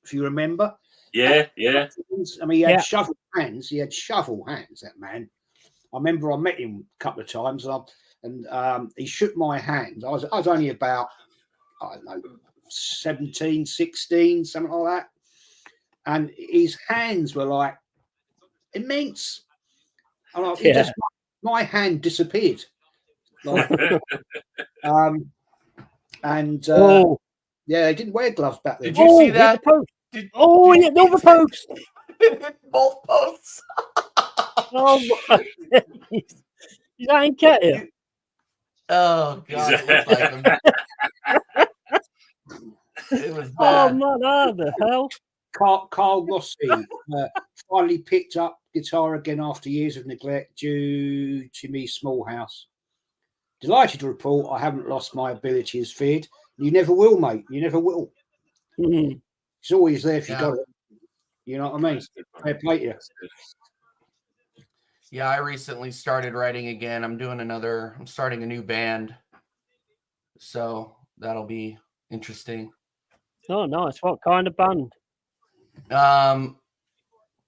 if you remember. Yeah. I mean, he had shovel hands. That man. I remember I met him a couple of times, and he shook my hand. I was only about, I don't know, 17, 16, something like that. And his hands were like immense. And my hand disappeared. Like, they didn't wear gloves back then. Did you see that? Another post. Both posts. Oh my! Is that in Ketia? Oh God! It looked like him. It was bad. Oh man, how the hell? Carl Rossi finally picked up guitar again after years of neglect due to me small house. Delighted to report I haven't lost my ability as feared. You never will, mate. You never will. It's always there if you got it. You know what I mean? Fair play to you. Yeah, I recently started writing again. I'm starting a new band. So that'll be interesting. Oh, nice. What kind of band?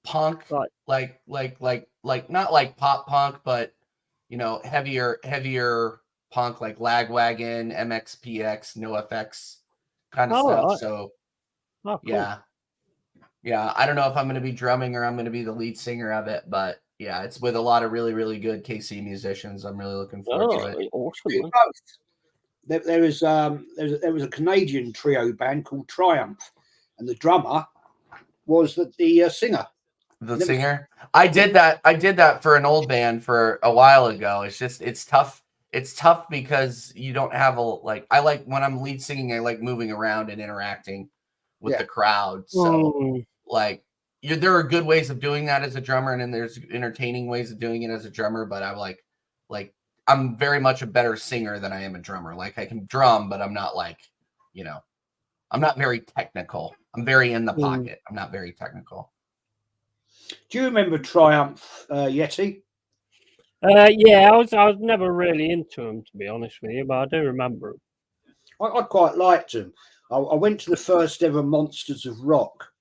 Punk, right. like not like pop punk, but heavier punk, like Lagwagon, MXPX, NoFX kind of stuff. Right. So cool. Yeah. I don't know if I'm going to be drumming or I'm going to be the lead singer of it, but yeah, it's with a lot of really, really good KC musicians. I'm really looking forward to it. Awesome. There was a Canadian trio band called Triumph, and the drummer was the singer. The singer? I did that for an old band for a while ago. It's tough. It's tough because you don't have I like when I'm lead singing, I like moving around and interacting with the crowd. So there are good ways of doing that as a drummer, and then there's entertaining ways of doing it as a drummer. But I'm like I'm very much a better singer than I am a drummer. Like I can drum, but I'm not like, I'm not very technical. I'm very in the pocket. I'm not very technical. Do you remember Triumph Yeti? Yeah, I was never really into them, to be honest with you, but I do remember them. I quite liked them. I went to the first ever Monsters of Rock.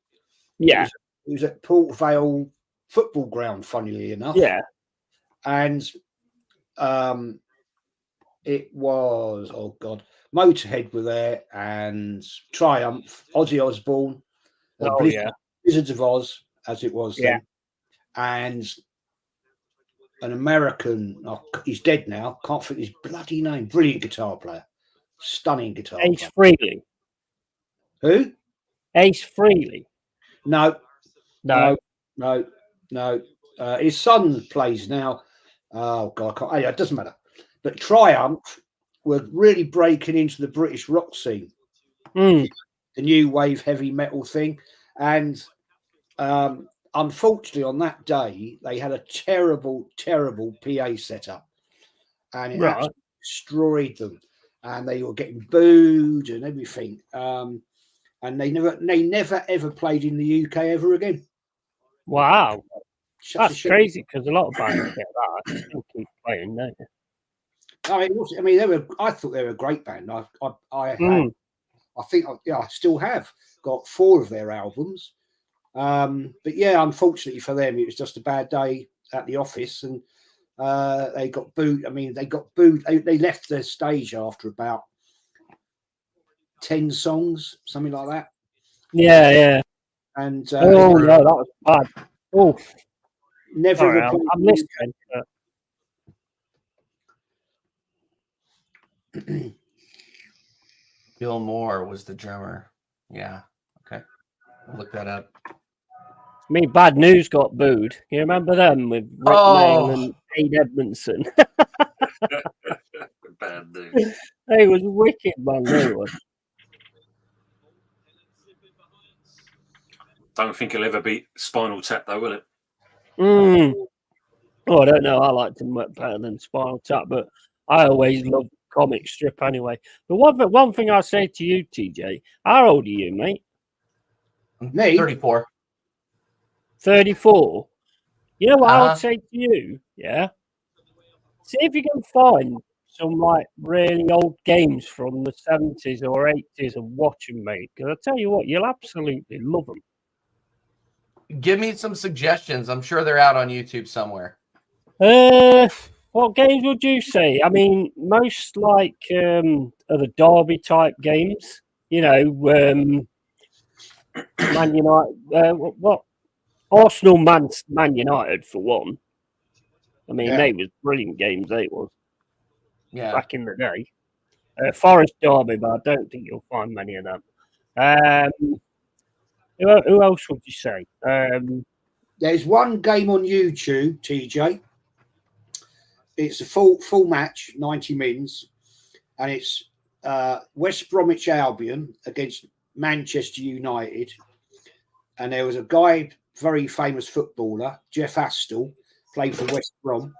Yeah. It was at Port Vale football ground, funnily enough. Yeah. And it was, oh God, Motorhead were there, and Triumph, Ozzy Osbourne, Wizards of Oz, as it was then, and an American, he's dead now, can't think his bloody name, brilliant guitar player, stunning guitar Ace player. Frehley. Who? Ace Frehley. No. His son plays now. Oh God, it doesn't matter. But Triumph were really breaking into the British rock scene, the new wave heavy metal thing, and unfortunately, on that day they had a terrible PA setup, and it absolutely destroyed them, and they were getting booed and everything. And they never ever played in the UK ever again. Wow, that's crazy, because a lot of bands get that. Still keep playing, don't they? I thought they were a great band. I still have got 4 of their albums. But yeah, unfortunately for them, it was just a bad day at the office, and they got booed. They got booed. They left their stage after about 10 songs, something like that. Yeah. And no, that was bad. Oh, never. Sorry, I'm listening. Bill Moore was the drummer. Yeah. Okay. I'll look that up. Bad News got booed. You remember them with Rick Mail and Aid Edmondson? Bad News. They was wicked, man. They was. Don't think he'll ever beat Spinal Tap, though, will it? Oh, I don't know. I liked him better than Spinal Tap, but I always loved comic strip anyway. But one thing I say to you, TJ, how old are you, mate? Me? 34. 34. You know what I would say to you? Yeah. See if you can find some like really old games from the 70s or 80s and watch them, mate. Because I tell you what, you'll absolutely love them. Give me some suggestions. I'm sure they're out on YouTube somewhere. What games would you say? Most like are the derby type games. Man United. What? Arsenal, Man United for one. They was brilliant games. They was. Yeah. Back in the day. Forest Derby, but I don't think you'll find many of them. Who else would you say? There's one game on YouTube, TJ. It's a full match, 90 mins, and it's West Bromwich Albion against Manchester United. And there was a guy, very famous footballer, Jeff Astle, played for West Brom,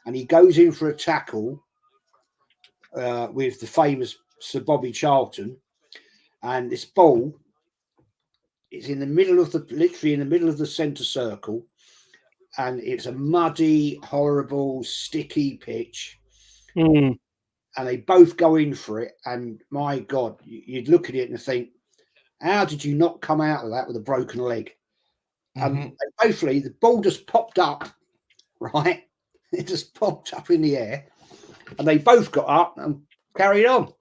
and he goes in for a tackle with the famous Sir Bobby Charlton, and this ball is literally in the middle of the centre circle, and it's a muddy, horrible, sticky pitch. And they both go in for it, and my God, you'd look at it and think, how did you not come out of that with a broken leg? And hopefully the ball just popped up, right? It just popped up in the air, and they both got up and carried on.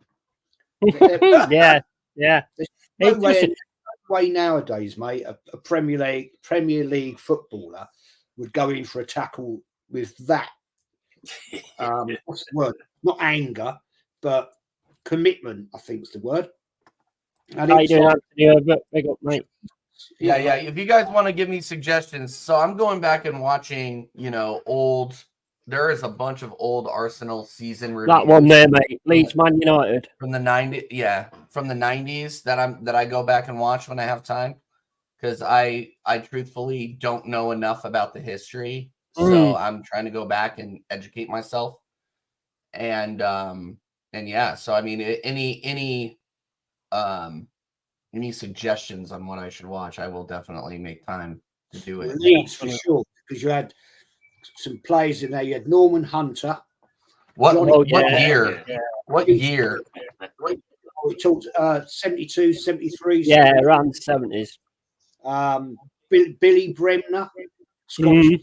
Yeah. There's no way nowadays, mate, a Premier League footballer would go in for a tackle with that. What's the word? Not anger, but commitment, I think is the word. And how you doing, Anthony? Big up, mate. Yeah. If you guys want to give me suggestions, so I'm going back and watching, old. There is a bunch of old Arsenal season reviews. That one there, mate. Leeds Man United from the 90s. Yeah, from the 90s that I go back and watch when I have time. because I truthfully don't know enough about the history. So I'm trying to go back and educate myself. And yeah, so I mean, any suggestions on what I should watch, I will definitely make time to do it. Leeds for sure, because you had some players in there. You had Norman Hunter. What yeah. year? Yeah. What year? We talked 72, 73. Yeah, around the 70s. Billy Bremner, Scottish.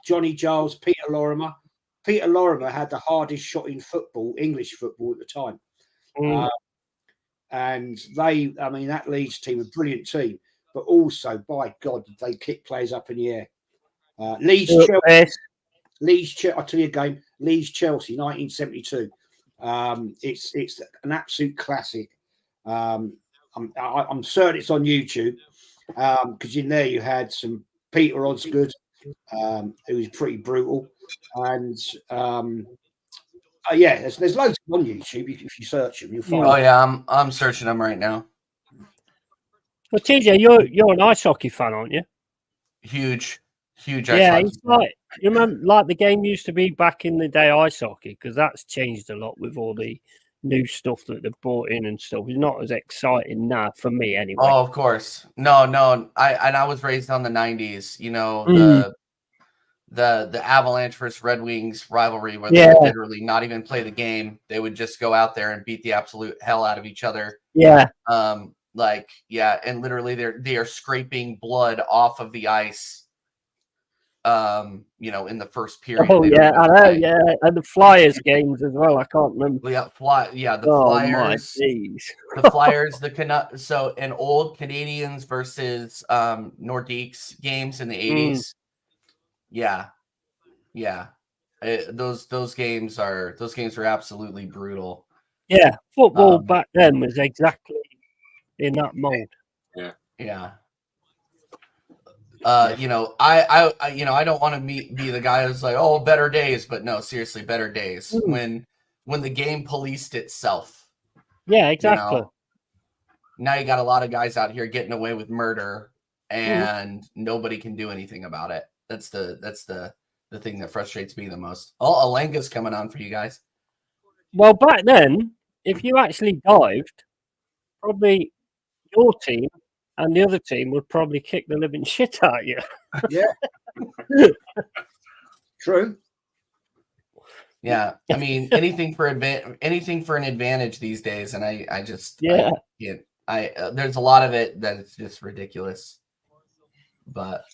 Johnny Giles, Peter Lorimer. Peter Lorimer had the hardest shot in football, English football at the time. And that Leeds team, a brilliant team, but also, by God, they kick players up in the air. Leeds, Chelsea, I'll tell you a game, Leeds, Chelsea, 1972. It's an absolute classic. I'm certain it's on YouTube, because in there you had some Peter Osgood, who was pretty brutal, and there's loads on YouTube. If you search them, you'll find. Oh yeah, I'm searching them right now. Well, TJ, you're an ice hockey fan, aren't you? Huge. Yeah, it's like, you remember, like the game used to be back in the day, ice hockey, because that's changed a lot with all the new stuff that they've brought in and stuff. It's not as exciting now for me, anyway. Oh, of course. No. I was raised on the 90s. You know, the Avalanche versus Red Wings rivalry, where they would literally not even play the game. They would just go out there and beat the absolute hell out of each other. Yeah. And literally they are scraping blood off of the ice. In the first period. Oh yeah, I know. Yeah, and the Flyers games as well. I can't remember. The Flyers. The Flyers. So an old Canadians versus Nordiques games in the 80s. Yeah. Those games are absolutely brutal. Yeah, football back then was exactly in that mold. Yeah. I don't want to be the guy who's like, oh, better days, but no, seriously, better days when the game policed itself. Yeah, exactly. Now you got a lot of guys out here getting away with murder, and nobody can do anything about it. That's the thing that frustrates me the most. Oh, Alanga's coming on for you guys. Well, back then, if you actually dived, probably your team and the other team would probably kick the living shit out of you. Yeah. True. Yeah. I mean, anything for an advantage these days. And I just, there's a lot of it that it's just ridiculous, but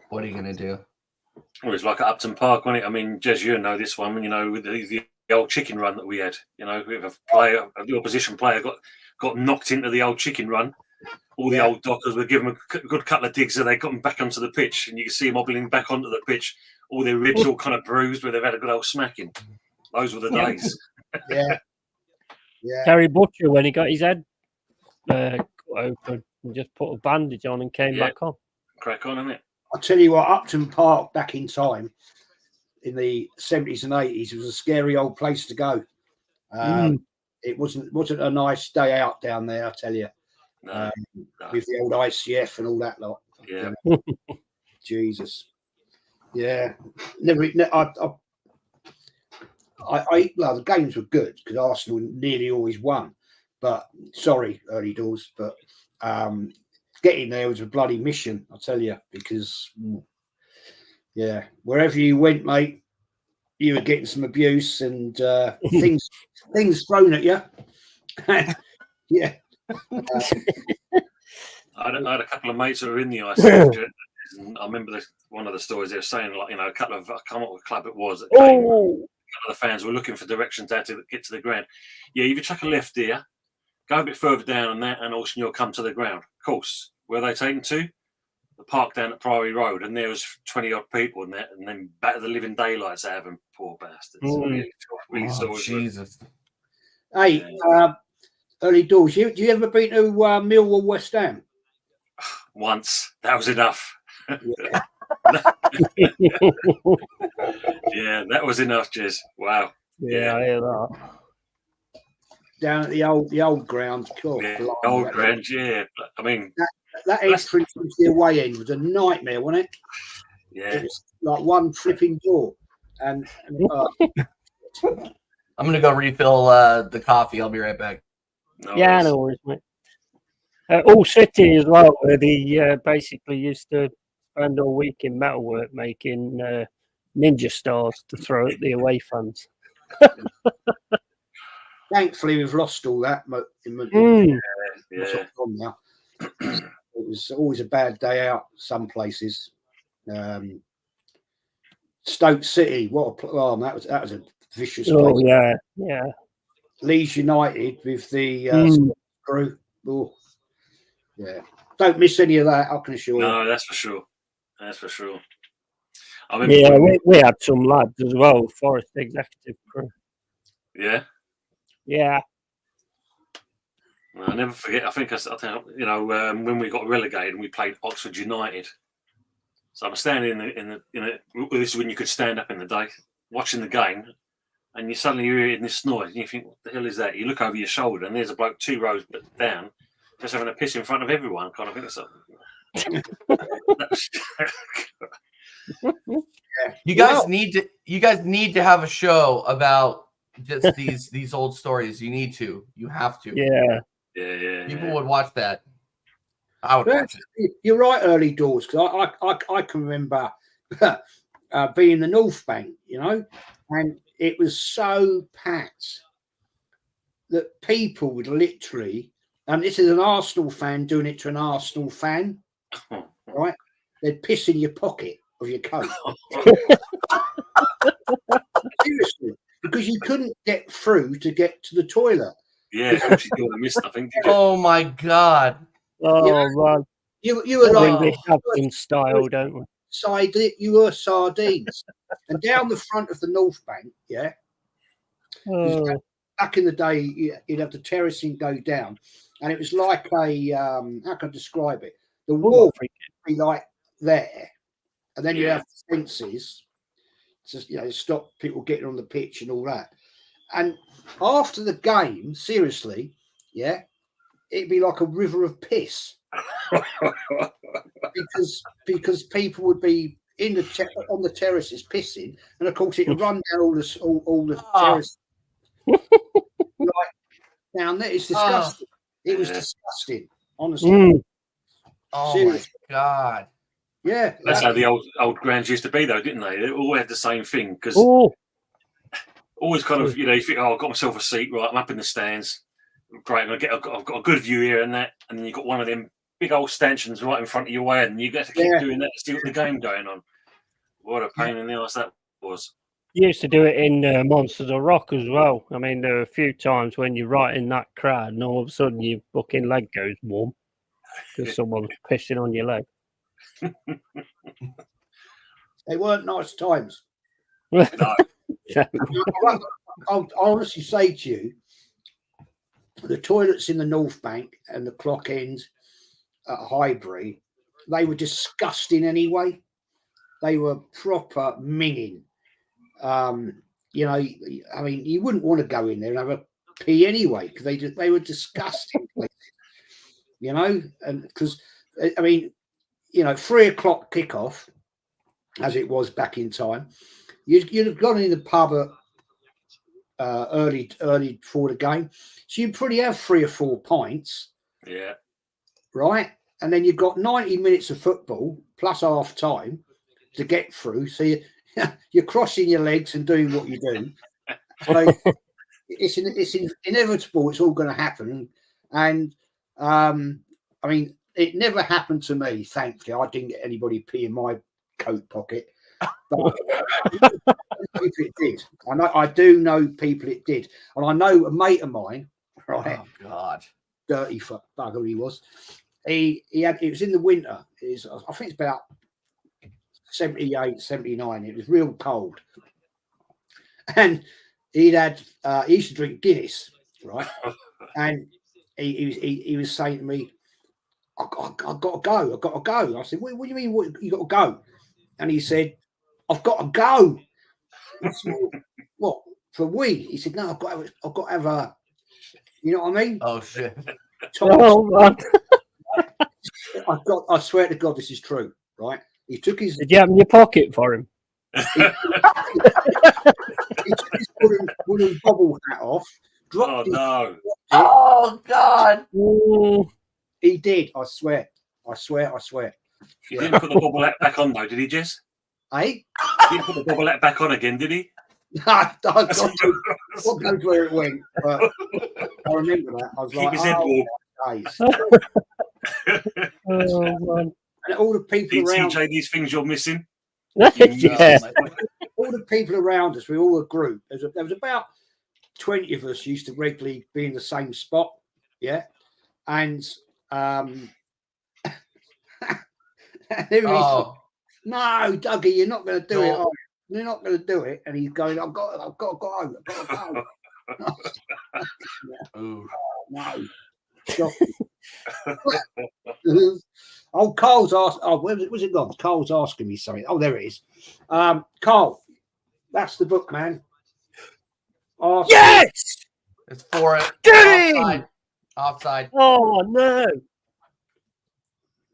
what are you going to do? Well, it's like at Upton Park, wasn't it? I mean, Jez, you know this one, with the old chicken run that we had, with the opposition player got knocked into the old chicken run. All the old dockers would give them a good couple of digs and they got them back onto the pitch, and you can see them hobbling back onto the pitch, all their ribs all kind of bruised where they've had a good old smacking. Those were the days. Yeah. Terry Butcher, when he got his head open, and just put a bandage on and came back on. Crack on, isn't it? I'll tell you what, Upton Park back in time, in the 70s and 80s, was a scary old place to go. It wasn't a nice day out down there, I tell you. No. With the old ICF and all that lot. Yeah. Jesus. Yeah. Well, the games were good because Arsenal nearly always won. But sorry, early doors. But getting there was a bloody mission, I tell you, because wherever you went, mate, you were getting some abuse and things thrown at you. Yeah. I had a couple of mates who were in the ICF, and I remember one of the stories they were saying, like, a couple of, I can't remember what club it was. A couple of the fans were looking for directions how to get to the ground. Yeah, if you chuck a left here, go a bit further down on that, and also you'll come to the ground. Of course, where are they taken to? The park down at Priory Road, and there was 20 odd people in there, and then back to the living daylights they have them, poor bastards. Really sorry. Jesus. Hey, early doors. You ever been to Millwall West Ham? Once. That was enough. Yeah. Yeah, that was enough, Jez. Wow. Yeah, I hear that. Down at the old ground. Cool. Yeah, old ground, yeah. I mean, that entrance into the away end was a nightmare, wasn't it? Yeah. It was like one flipping door. And I'm gonna go refill the coffee. I'll be right back. Yeah, no worries, mate. All City as well, where they basically used to spend all week in metalwork making ninja stars to throw at the away fans. thankfully, we've lost all that. Yeah. Now. It was always a bad day out. Some places. Stoke City, what a that was a vicious place. Oh yeah. Leeds United with the crew. Oh, yeah, don't miss any of that. I can assure you. No, that's for sure. That's for sure. I mean, yeah, we had some lads as well. Forest executive crew. Yeah. Yeah. I'll never forget. I think when we got relegated and we played Oxford United. So I'm standing in the this is when you could stand up in the day, watching the game, and you suddenly hear this noise, and you think, "What the hell is that?" You look over your shoulder, and there's a bloke 2 rows down, just having a piss in front of everyone. Kind of thing. So, you guys need to have a show about just these old stories. You need to. You have to. Yeah. People would watch that. I would watch it. You're right, early doors, because I can remember being in the North Bank, and it was so packed that people would literally, and this is an Arsenal fan doing it to an Arsenal fan, right? They'd piss in your pocket of your coat. Seriously, because you couldn't get through to get to the toilet. Yeah, you would have missed nothing, did you? Oh my God. Oh man. You were like English have some style, don't we? You were sardines. And down the front of the North Bank, yeah. Back in the day, you'd have the terracing go down, and it was like a how can I describe it? The wall would be like there, and then you have fences to stop people getting on the pitch and all that. And after the game, seriously, yeah, it'd be like a river of piss. because people would be on the terraces pissing, and of course it would run down all the terraces. Like down there, it's disgusting. It was disgusting, honestly. Oh seriously. My God! Yeah, that's how the old grounds used to be, though, didn't they? They all had the same thing because always kind of you think, I've got myself a seat, right? I'm up in the stands. Great, I've got a good view here and that, and then you've got one of them big old stanchions right in front of your head, and you get to keep doing that to see what the game going on. What a pain in the ass that was. You used to do it in Monsters of Rock as well. I mean, there were a few times when you're right in that crowd, and all of a sudden your fucking leg goes warm because someone's pissing on your leg. They weren't nice times. No. I'll honestly say to you, the toilets in the North Bank and the clock ends at Highbury, they were disgusting anyway. They were proper minging. I mean, you wouldn't want to go in there and have a pee anyway because they were disgusting places, and because I mean, 3 o'clock kickoff, as it was back in time, you'd have gone in the pub at early before the game, so you'd probably have 3 or 4 pints. Yeah. Right, and then you've got 90 minutes of football plus half time to get through. So you're crossing your legs and doing what you do. So it's inevitable. It's all going to happen. And I mean, it never happened to me. Thankfully, I didn't get anybody pee in my coat pocket. But it did. I do know people it did, and I know a mate of mine. Right? Oh God, dirty bugger he was. It was in the winter. I think it's about 78, 79. It was real cold. And he used to drink Guinness, right? And he was saying to me, I've got to go. I said, what do you mean you got to go? And he said, I've got to go. I said, what, for a wee? He said, no, I've got to have a, you know what I mean? Oh, shit. Oh, man. I swear to God, this is true, right? He took his. Did you have in your pocket for him? He took his wooden bobble hat off. Dropped no! Oh God! He did. I swear. He didn't put the bobble hat back on though, did he, Jess? He didn't put the bobble hat back on again, did he? I don't know where it went, but I remember that. I was Keep like, his head warm. And all the people around. TJ, these things you're missing. Yeah. All the people around us, we all a group. There was about 20 of us used to regularly be in the same spot, yeah. And no, Dougie, you're not going to do it. You're not going to do it. And he's going, I've got to go. No. Oh, Carl's asked. Oh, where's it gone? Carl's asking me something. Oh, there it is. Carl, that's the book, man. Yes, it's for it. Get him! Offside. Oh no!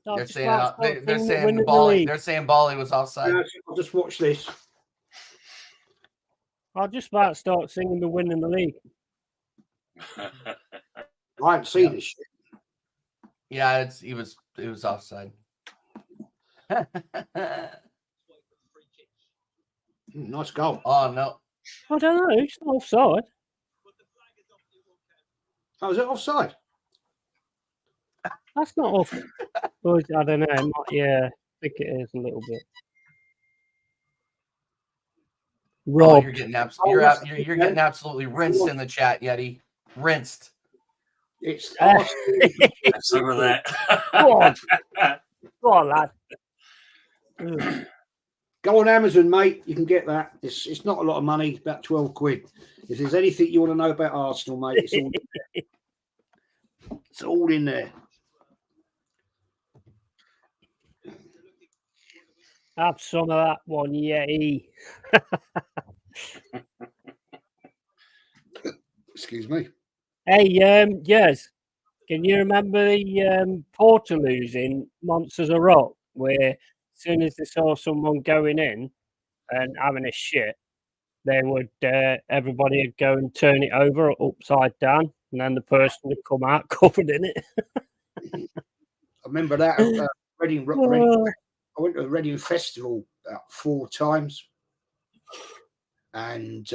They're saying Bali. They're saying Bali was offside. I'll just watch this. I'll just about to start singing the win in the league. I haven't seen this shit. Yeah, it was offside. Nice goal. Oh no. I don't know. It's not offside. Oh, is it offside? That's not off. Well, I don't know. Yeah, I think it is a little bit. Rob, Oh, you're getting you're getting absolutely rinsed in the chat, Yeti. Rinsed. It's some of that. Go on, lad. Go on Amazon, mate. You can get that. It's not a lot of money. It's about 12 quid. If there's anything you want to know about Arsenal, mate, it's all in there. Have some of that one, Yeti. Excuse me. Hey, yes. Can you remember the Portaloos in Monsters of Rock, where as soon as they saw someone going in and having a shit, they would everybody would go and turn it over upside down, and then the person would come out covered in it. I remember that Reading. I went to the Reading Festival about 4 times, and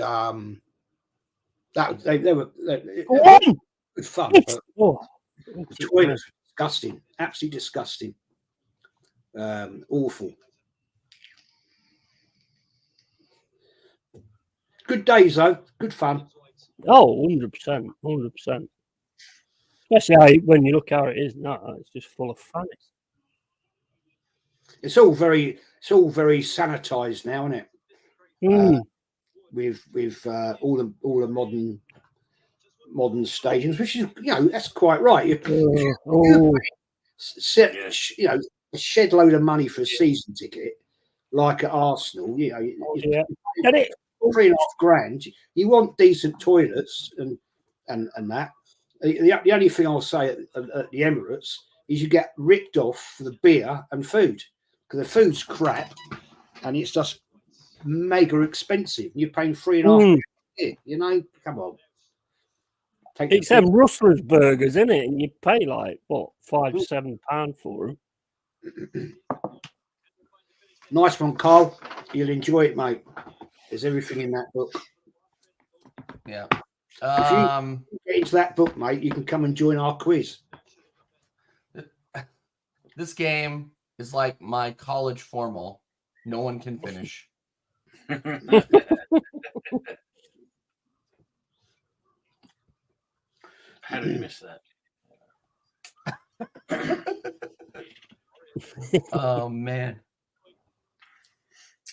they were good fun. But the toilets disgusting, absolutely disgusting, awful. Good days though, good fun. Oh, 100%, 100%. Especially when you look how it is now, it's just full of fun. It's all very sanitized now, isn't it? With all the modern stadiums, which is that's quite right. A shed load of money for a season ticket, like at Arsenal. $3.5 grand. You want decent toilets and that. The only thing I'll say at the Emirates is you get ripped off for the beer and food, because the food's crap and it's just mega expensive. You're paying $3.5 grand. Come on. It's them Rustler's burgers, isn't it? And you pay like what, £5-7 for them. Nice one, Carl. You'll enjoy it, mate. There's everything in that book. Yeah. If you get into that book, mate, you can come and join our quiz. This game is like my college formal. No one can finish. How did you miss that? Oh, man.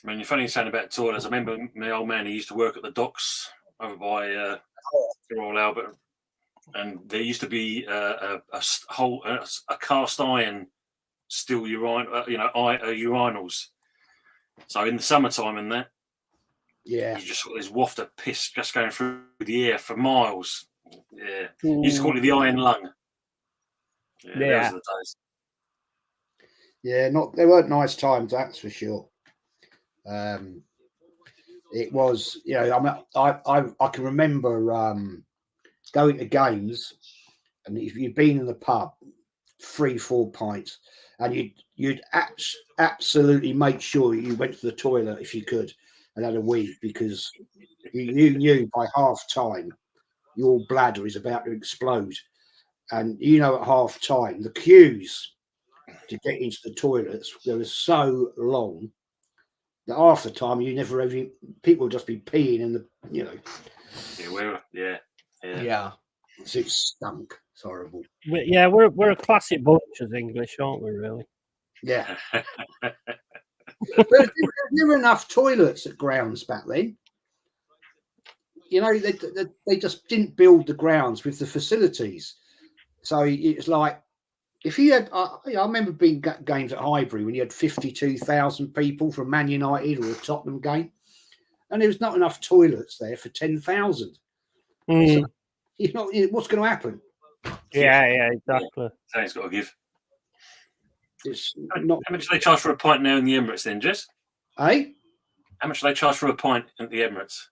I mean, you're funny saying about toilets. I remember my old man, he used to work at the docks over by Royal Albert, and there used to be a cast iron steel urinals. So in the summertime and that, you just got this waft of piss just going through the air for miles. Yeah, used to call it the iron lung. Yeah. Those are the days. Yeah, they weren't nice times, that's for sure. It was, you know, I can remember going to games, and if you'd been in the pub, 3-4 pints, and you'd absolutely make sure you went to the toilet if you could and had a wee, because you knew by half time your bladder is about to explode. And you know, at half time, the queues to get into the toilets, they were so long that half the time you never ever, people would just be peeing in the, you know. Yeah. So it stunk. It's horrible. We're a classic bunch as English, aren't we? Really? Yeah. But there were enough toilets at grounds back then. You know, they just didn't build the grounds with the facilities. So it's like, if you had, I remember being games at Highbury when you had 52,000 people for a Man United or a Tottenham game, and there was not enough toilets there for 10,000. So, you know, what's going to happen? Yeah, exactly. Something's got to give. It's not. How much do they charge for a pint now in the Emirates then, Jess? Eh? How much do they charge for a pint at the Emirates?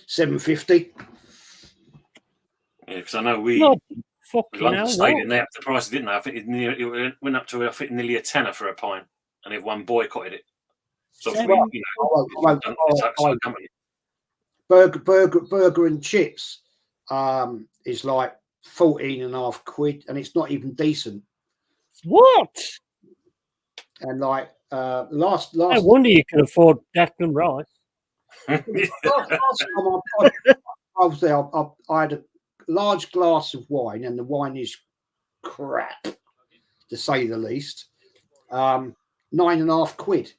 $7.50. Yeah, because I know we London Stadium, they upped the prices, didn't they? I think it went up to, I think, nearly a tenner for a pint, and everyone boycotted it. So, burger and chips is like 14.5 quid, and it's not even decent. What? And like last I wonder you can afford Declan Rice. last time I was there, I had a large glass of wine, and the wine is crap, to say the least. 9.5 quid.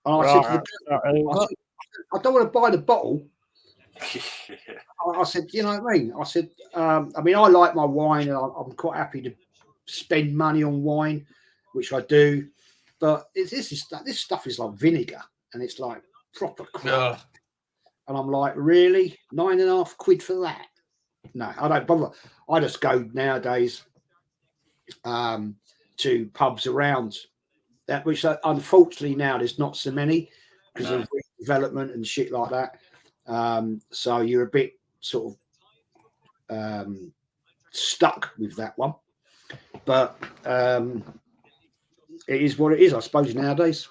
And I said to the I don't want to buy the bottle. I said, you know what I mean? I said, I mean, I like my wine, and I'm quite happy to spend money on wine, which I do. But this stuff is like vinegar, and it's like proper crap. And I'm like, really? 9.5 quid for that? No, I don't bother. I just go nowadays to pubs around that, which unfortunately now there's not so many because of development and shit like that. So you're a bit sort of stuck with that one. But it is what it is, I suppose, nowadays.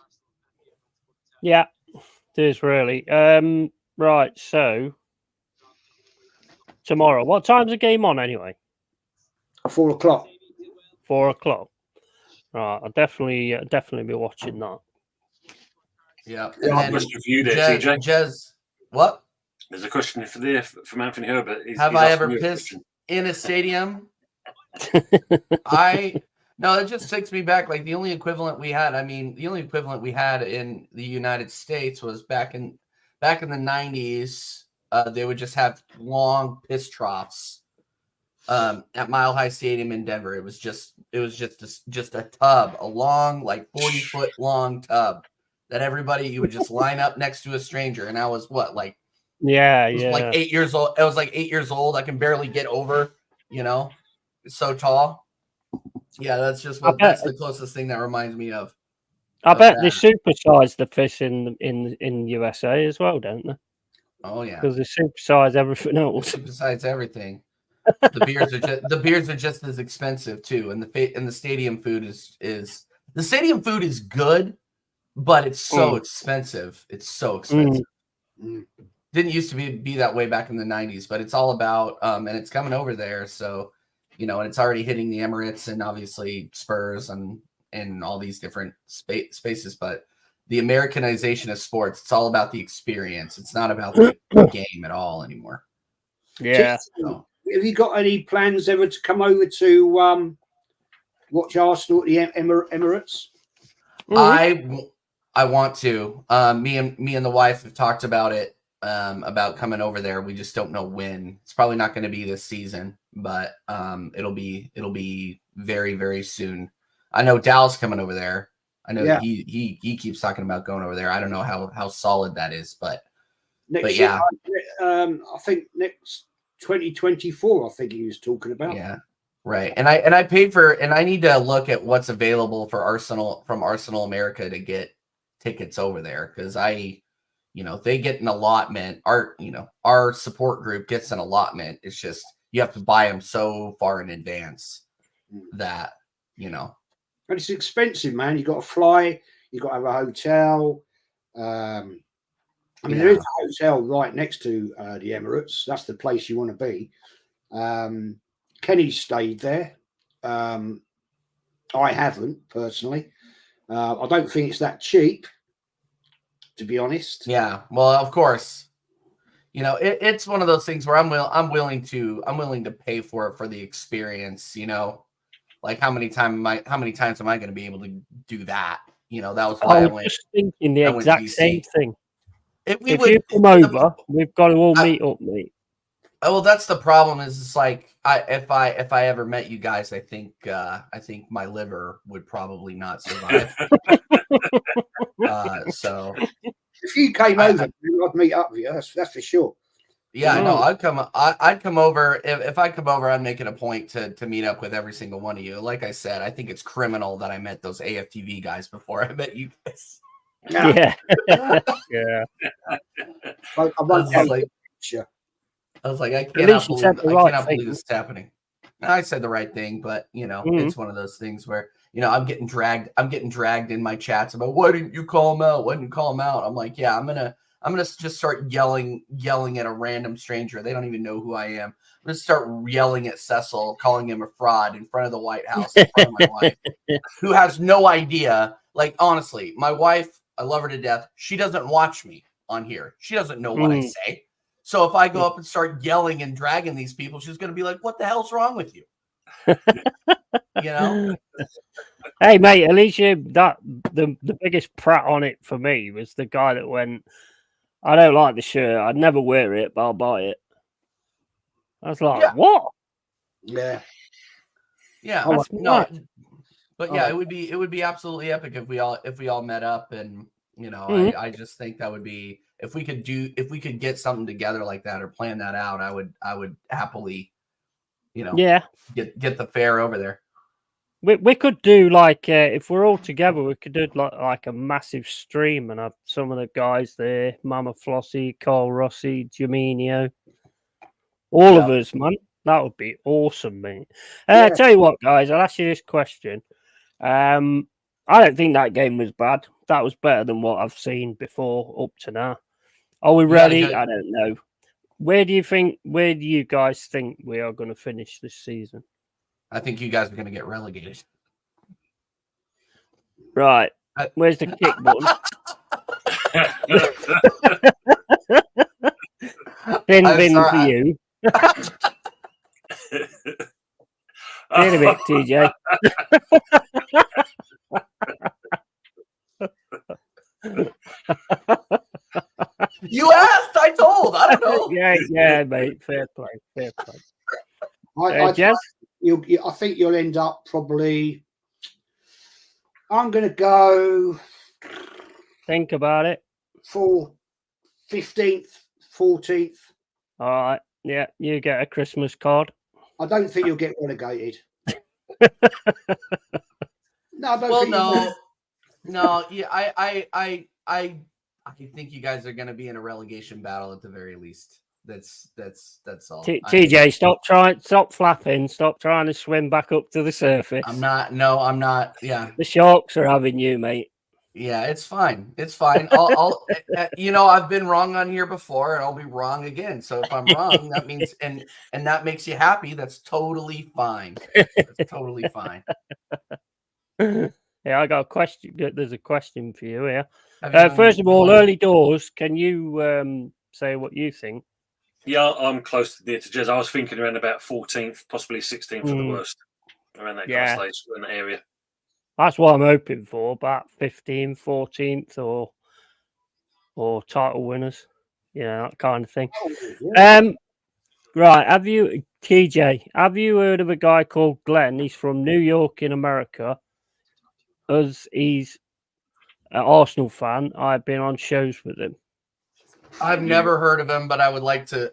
Yeah, it is really. Right, so tomorrow, what time's the game on anyway? 4 o'clock. 4 o'clock. Right, I'll definitely be watching that. Yeah. And question for you there, TJ. Jez, what? There's a question from Anthony Herbert. Have I ever pissed in a stadium? No, it just takes me back. Like the only equivalent we had in the United States was back in the 90s. They would just have long piss troughs at Mile High Stadium in Denver. It was just a tub, a long, like 40-foot long tub that you would just line up next to a stranger. And I was like 8 years old. I was like 8 years old. I can barely get over, it's so tall. Yeah, that's just that's the closest thing that reminds me of. I bet they supersize the fish in USA as well, don't they? Oh yeah, because they supersize everything else. Supersize everything. The beers are just as expensive too, and the stadium food is good, but it's so expensive. It's so expensive. Didn't used to be that way back in the 90s, but it's all about and it's coming over there, so and it's already hitting the Emirates and obviously Spurs and all these different spaces. But the Americanization of sports, it's all about the experience. It's not about the game at all anymore. Yeah. So, have you got any plans ever to come over to watch Arsenal at the Emirates? I want to. Me and the wife have talked about it, about coming over there. We just don't know when. It's probably not going to be this season, but it'll be very, very soon. I know Dal's coming over there. I know he keeps talking about going over there. I don't know how solid that is, but year, I think next 2024. I think he was talking about. Yeah. Right. And I paid for, and I need to look at what's available for Arsenal from Arsenal America to get tickets over there. Cause they get an allotment. Our support group gets an allotment. It's just, you have to buy them so far in advance that, But it's expensive, man. You got to fly, you got to have a hotel. There is a hotel right next to the Emirates. That's the place you want to be. Kenny stayed there. I haven't personally. I don't think it's that cheap, to be honest. Yeah. Well, of course, it's one of those things where I'm willing to pay for it for the experience. Like how many times am I going to be able to do that? That was why I went. Just thinking the exact same thing. If you come over, we've got to all meet up, mate. Oh, well, that's the problem. Is it's like if I ever met you guys, I think my liver would probably not survive. So if you came over, I'd meet up with you. That's for sure. Yeah, no, I'd come over. If I come over, I'd make it a point to meet up with every single one of you. Like I said, I think it's criminal that I met those AFTV guys before I met you guys. Yeah. I was like, I cannot believe this is happening. I said the right thing, but it's one of those things where I'm getting dragged in my chats about why didn't you call him out? Why didn't you call him out? I'm like, yeah, I'm gonna just start yelling at a random stranger. They don't even know who I am. I'm gonna start yelling at Cecil, calling him a fraud in front of the White House, in front of my wife, who has no idea. Like, honestly, my wife, I love her to death. She doesn't watch me on here. She doesn't know what I say. So if I go up and start yelling and dragging these people, she's going to be like, what the hell's wrong with you? Hey, mate, at least the biggest prat on it for me was the guy that went, I don't like the shirt. I'd never wear it, but I'll buy it. I was like, what? Yeah. Yeah. No. But yeah, it would be absolutely epic if we all met up, and I just think that would be, if we could get something together like that or plan that out, I would happily, get the fare over there. We could do like if we're all together, we could do like a massive stream and have some of the guys there, Mama Flossie, Carl Rossi, Jaminio, all of us, man. That would be awesome, mate. Tell you what, guys, I'll ask you this question. I don't think that game was bad. That was better than what I've seen before up to now. Are we ready? I don't know. Where do you guys think we are going to finish this season? I think you guys are going to get relegated. Right. Where's the kick button? Bin for you. In a bit, TJ. You asked, I told. I don't know. Yeah, mate. Fair play. I think you'll end up probably. I'm going to go. Think about it. For 15th, 14th. All right. Yeah, you get a Christmas card. I don't think you'll get relegated. No, I don't think no. Yeah, I think you guys are going to be in a relegation battle at the very least. That's all. TJ, stop flapping. Stop trying to swim back up to the surface. I'm not. Yeah. The sharks are having you, mate. Yeah, it's fine. I'll I've been wrong on here before, and I'll be wrong again. So if I'm wrong, that means and that makes you happy. That's totally fine. That's totally fine. Yeah, I got a question. There's a question for you here. First of all, early doors. Can you say what you think? Yeah, I'm close near to Jez. I was thinking around about 14th, possibly 16th for the worst. Around that kind of stage in that area. That's what I'm hoping for, about 15th, 14th, or title winners, that kind of thing. Right, TJ, have you heard of a guy called Glenn? He's from New York in America. As he's an Arsenal fan, I've been on shows with him. I've never heard of him, but I would like to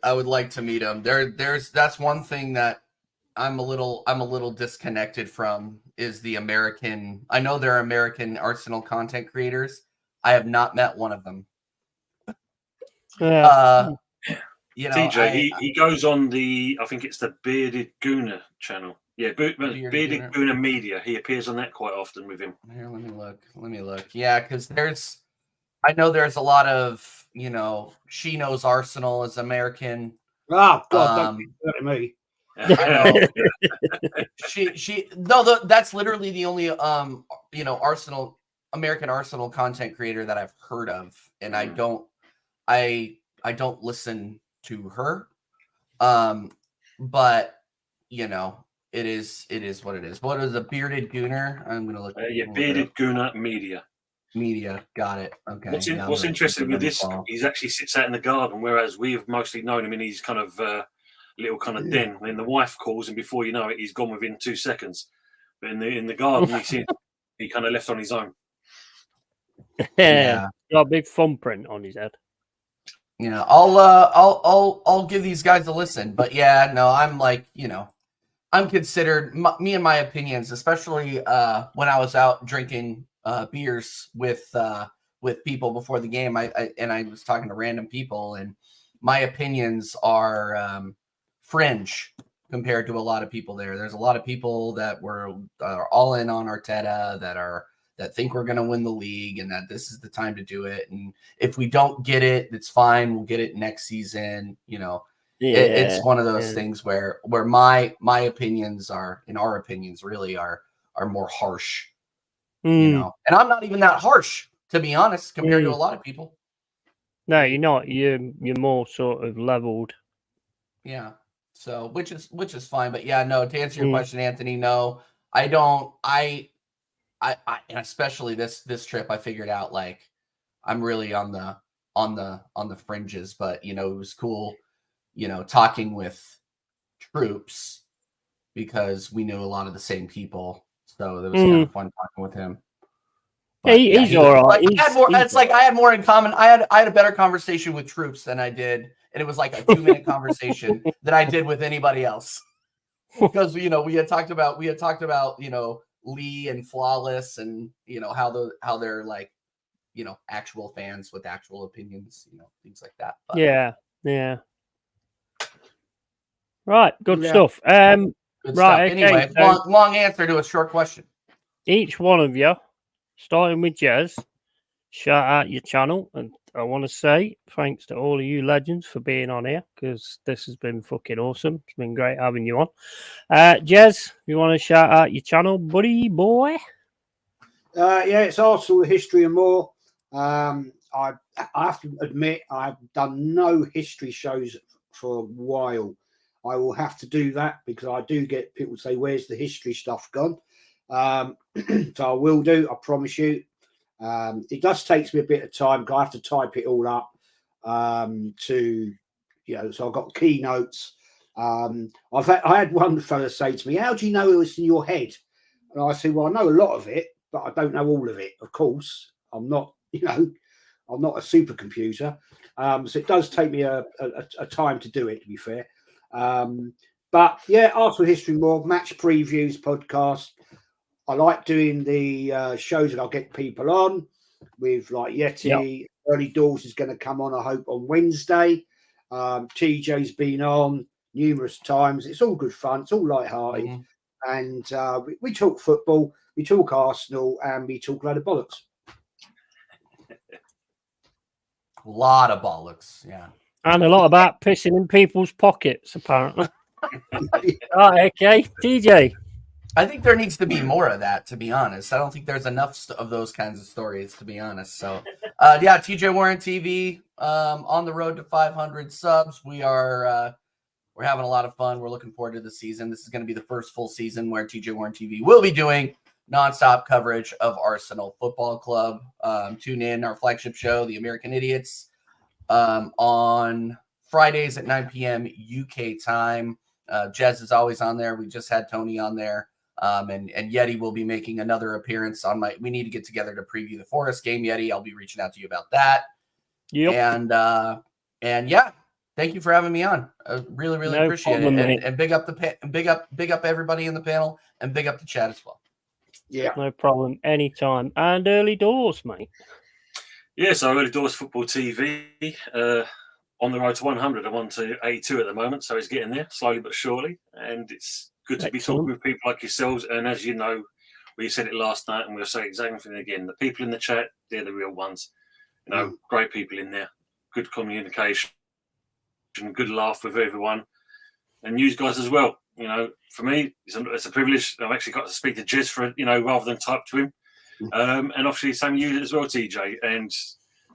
meet him. That's one thing that I'm a little disconnected from is the American. I know there are American Arsenal content creators. I have not met one of them. Yeah. You know, TJ, he goes on I think it's the Bearded Gooner channel. Yeah, Bearded Gooner Media. He appears on that quite often with him. Here, let me look. Yeah, because I know there's a lot of, she knows Arsenal is American. Oh God, don't do that to me. I know. That's literally the only American Arsenal content creator that I've heard of, and I don't listen to her. But it is what it is. What is a Bearded Gooner? I'm gonna look. Bearded Gooner Media. Got it. Okay. What's interesting with this, he's actually sits out in the garden, whereas we have mostly known him in his kind of little kind of den. When the wife calls, and before you know it, he's gone within 2 seconds. But in the garden, he kind of left on his own. Yeah, got a big thumbprint on his head. Yeah, I'll give these guys a listen. But yeah, no, I'm like, I'm considered me and my opinions, especially when I was out drinking beers with people before the game. I was talking to random people, and my opinions are fringe compared to a lot of people there. There's a lot of people that are all in on Arteta, that think we're going to win the league and that this is the time to do it. And if we don't get it, it's fine. We'll get it next season. It's one of those things where my opinions and our opinions really are more harsh, and I'm not even that harsh, to be honest, compared to a lot of people. No, you're not. You're more sort of leveled. Yeah. So, which is fine. But yeah, no, to answer your question, Anthony, no, I don't. I and especially this trip, I figured out like I'm really on the fringes, but it was cool, talking with Troops because we knew a lot of the same people, so it was kind of fun talking with him. But, he's all right. I had more in common. I had a better conversation with Troops than I did, and it was like a 2-minute conversation that I did with anybody else because we had talked about Lee and Flawless, and how they're like actual fans with actual opinions, things like that. But, yeah. Right, good stuff. Good stuff. Anyway, long answer to a short question. Each one of you, starting with Jez, shout out your channel, and I want to say thanks to all of you legends for being on here, because this has been fucking awesome. It's been great having you on. Jez, you want to shout out your channel, buddy boy? It's Arsenal History and More. I have to admit I've done no history shows for a while. I will have to do that because I do get people say, "Where's the history stuff gone?" So I will do. I promise you. It does take me a bit of time because I have to type it all up so I've got keynotes. I had one fella say to me, "How do you know it was in your head?" And I said, "Well, I know a lot of it, but I don't know all of it. Of course, I'm not, I'm not a supercomputer. So it does take me a time to do it, to be fair. But yeah, Arsenal History More, match previews podcast. I like doing the shows that I'll get people on with, like Yeti. Yep. Early Doors is going to come on, I hope, on Wednesday. TJ's been on numerous times. It's all good fun. It's all lighthearted. And we talk football, we talk Arsenal, and we talk a lot of bollocks. A lot of bollocks, yeah. And a lot about pissing in people's pockets, apparently. Right, okay. TJ. I think there needs to be more of that, to be honest. I don't think there's enough of those kinds of stories, to be honest. So, yeah, TJ Warren TV, on the road to 500 subs. We're having a lot of fun. We're looking forward to the season. This is going to be the first full season where TJ Warren TV will be doing nonstop coverage of Arsenal Football Club. Tune in our flagship show, The American Idiots, on Fridays at 9 p.m. UK time. Jez is always on there. We just had Tony on there. And Yeti will be making another appearance on we need to get together to preview the Forest game, Yeti. I'll be reaching out to you about that. Yep. And yeah, Thank you for having me on. I really, really No appreciate problem, it. mate. And big up big up everybody in the panel, and big up the chat as well. Yeah. No problem. Anytime. And early doors, mate. Yeah, so Early Doors Football TV, on the road to 100. I'm on to 82 at the moment, so it's getting there slowly but surely. And it's good to be Excellent. talking with people like yourselves. And as you know, we said it last night, and we'll say exactly thing again. The people in the chat, they're the real ones. You know, great people in there, good communication, good laugh with everyone, and you guys as well. You know, for me, it's a privilege. I've actually got to speak to Jez for, you know, rather than type to him. And obviously, same you as well, TJ. And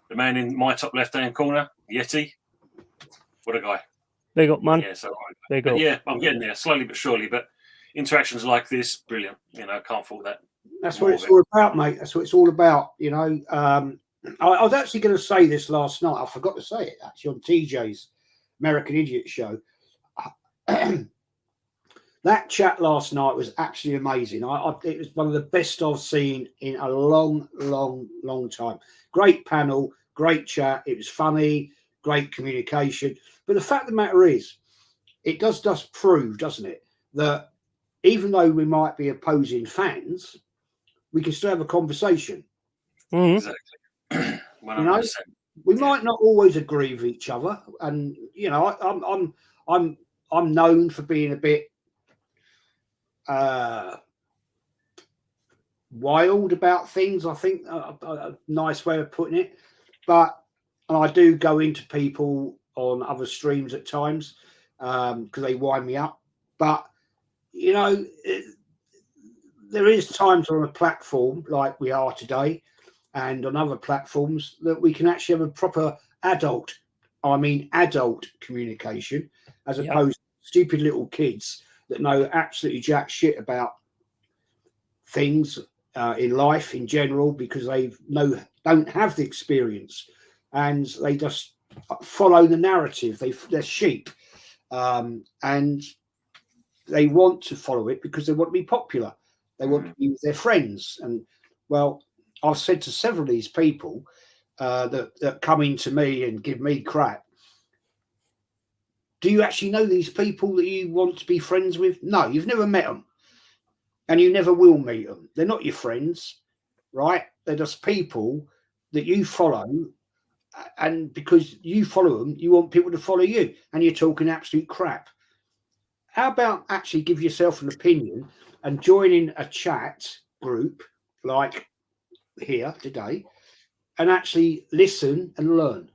the man in my top left-hand corner, Yeti. What a guy. Big up, man. Yeah, so Big up. yeah, I'm getting there slowly but surely. But interactions like this, brilliant. You know, can't fault that. That's what it's all about, mate. That's what it's all about. You know, I was actually going to say this last night. I forgot to say it actually on TJ's American Idiot show. That chat last night was absolutely amazing. It was one of the best I've seen in a long, long, long time. Great panel, great chat. It was funny, great communication. But the fact of the matter is, it does prove, doesn't it, that even though we might be opposing fans, we can still have a conversation. Exactly. 100%. You know, we might not always agree with each other, and you know, I'm known for being a bit wild about things. I think a nice way of putting it. And I do go into people on other streams at times because they wind me up. But you know, there is times on a platform like we are today, and on other platforms that we can actually have a proper adult communication, as opposed to stupid little kids that know absolutely jack shit about things in life in general, because they don't have the experience, and they just follow the narrative. They're sheep, and they want to follow it because they want to be popular. They want to be with their friends. And well, I've said to several of these people that come into me and give me crap, do you actually know these people that you want to be friends with? No, you've never met them, and you never will meet them. They're not your friends, right? They're just people that you follow, and because you follow them, you want people to follow you, and you're talking absolute crap. How about actually give yourself an opinion and join in a chat group like here today, and actually listen and learn?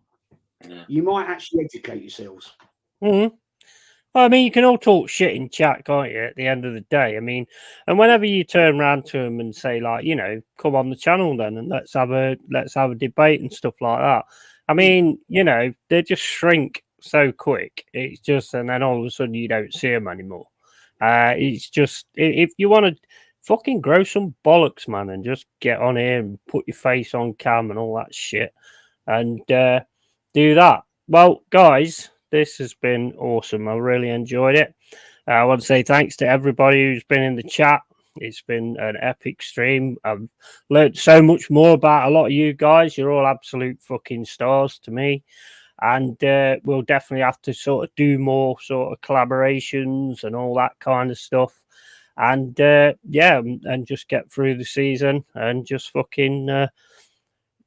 You might actually educate yourselves. I mean, you can all talk shit in chat, can't you, at the end of the day? I mean, and whenever you turn around to them and say, like, you know, come on the channel then and let's have a debate and stuff like that. I mean, you know, they just shrink so quick. It's just, and then all of a sudden you don't see them anymore. It's just, if you want to fucking grow some bollocks, man, and just get on here and put your face on cam and all that shit and do that. Well, guys, this has been awesome. I really enjoyed it. I want to say thanks to everybody who's been in the chat. It's been an epic stream. I've learned so much more about a lot of you guys. You're all absolute fucking stars to me. And we'll definitely have to sort of do more sort of collaborations and all that kind of stuff. And yeah, and just get through the season and just fucking...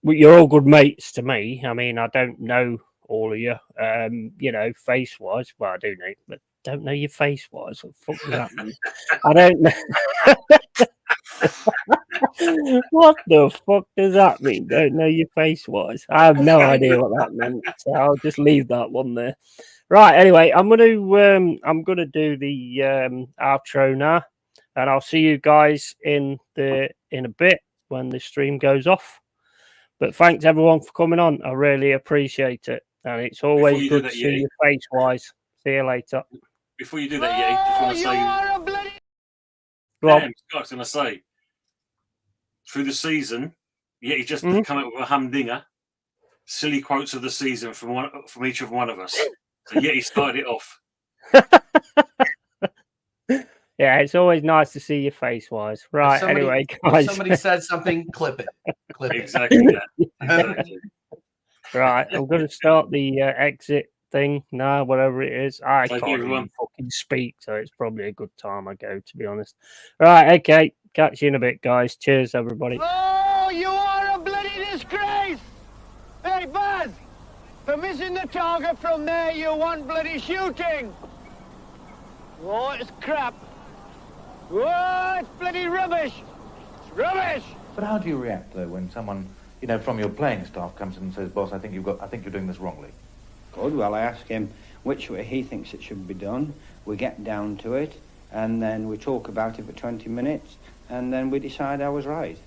you're all good mates to me. I mean, I don't know all of you, you know, face wise. Well, I do know, but don't know your face wise. What the fuck does that mean? I don't know. What the fuck does that mean? Don't know your face wise. I have no idea what that meant. So I'll just leave that one there. Right. Anyway, I'm gonna do the outro now, and I'll see you guys in a bit when the stream goes off. But thanks everyone for coming on. I really appreciate it. And it's always good to see you face wise. See you later. Before you do that, Yeti, just want to say. I was going to say, through the season, Yeti just come up with a humdinger. Silly quotes of the season from each of one of us. So Yeti started it off. Yeah, it's always nice to see you face wise. Right, anyway, guys. If somebody said something, clip it. Exactly that. Exactly. Right, I'm going to start the exit thing now, whatever it is. I Thank can't you, even everyone. fucking speak, so it's probably a good time I go, to be honest. Right, okay. Catch you in a bit, guys. Cheers, everybody. Oh, you are a bloody disgrace! Hey, Buzz! For missing the target from there, you want bloody shooting! Oh, it's crap. Oh, it's bloody rubbish! It's rubbish! But how do you react though when someone, you know, from your playing staff comes in and says, "Boss, I think you're doing this wrongly"? Good. Well, I ask him which way he thinks it should be done. We get down to it, and then we talk about it for 20 minutes, and then we decide I was right.